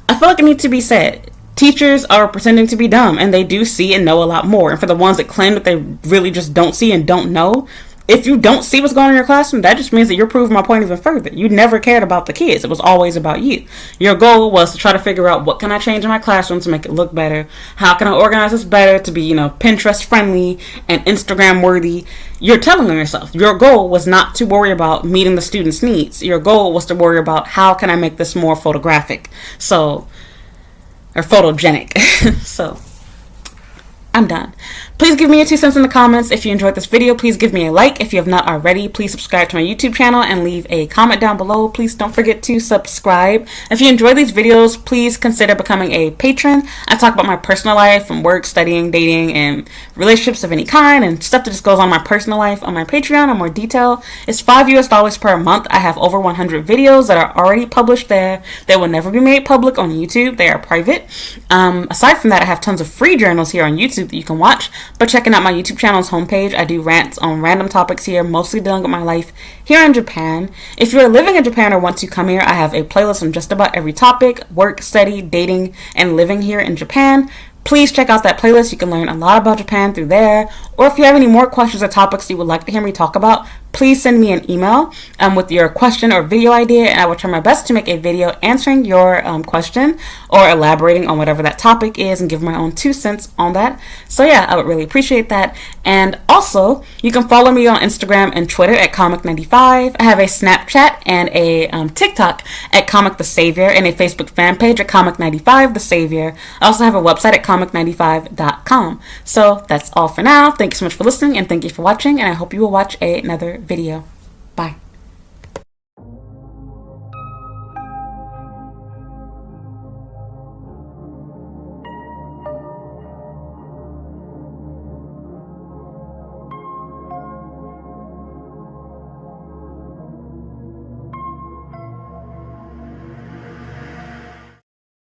I feel like it needs to be said. Teachers are pretending to be dumb, and they do see and know a lot more. And for the ones that claim that they really just don't see and don't know, if you don't see what's going on in your classroom, that just means that you're proving my point even further. You never cared about the kids. It was always about you. Your goal was to try to figure out, what can I change in my classroom to make it look better? How can I organize this better to be, Pinterest friendly and Instagram worthy? You're telling yourself. Your goal was not to worry about meeting the students' needs. Your goal was to worry about, how can I make this more photographic? Or photogenic. So I'm done. Please give me your 2 cents in the comments. If you enjoyed this video, please give me a like. If you have not already, please subscribe to my YouTube channel and leave a comment down below. Please don't forget to subscribe. If you enjoy these videos, please consider becoming a patron. I talk about my personal life and work, studying, dating, and relationships of any kind, and stuff that just goes on my personal life on my Patreon in more detail. It's $5 per month. I have over 100 videos that are already published there. They will never be made public on YouTube. They are private. Aside from that, I have tons of free journals here on YouTube that you can watch. But checking out my YouTube channel's homepage, I do rants on random topics here, mostly dealing with my life here in Japan. If you're living in Japan or want to come here, I have a playlist on just about every topic: work, study, dating, and living here in Japan. Please check out that playlist. You can learn a lot about Japan through there. Or if you have any more questions or topics you would like to hear me talk about, please send me an email with your question or video idea, and I will try my best to make a video answering your question or elaborating on whatever that topic is and give my own 2 cents on that. So yeah, I would really appreciate that. And also, you can follow me on Instagram and Twitter at Comic95. I have a Snapchat and a TikTok at Comic the Savior, and a Facebook fan page at Comic95 the Savior. I also have a website at Comic95.com. So that's all for now. Thank you so much for listening, and thank you for watching, and I hope you will watch another video. Bye.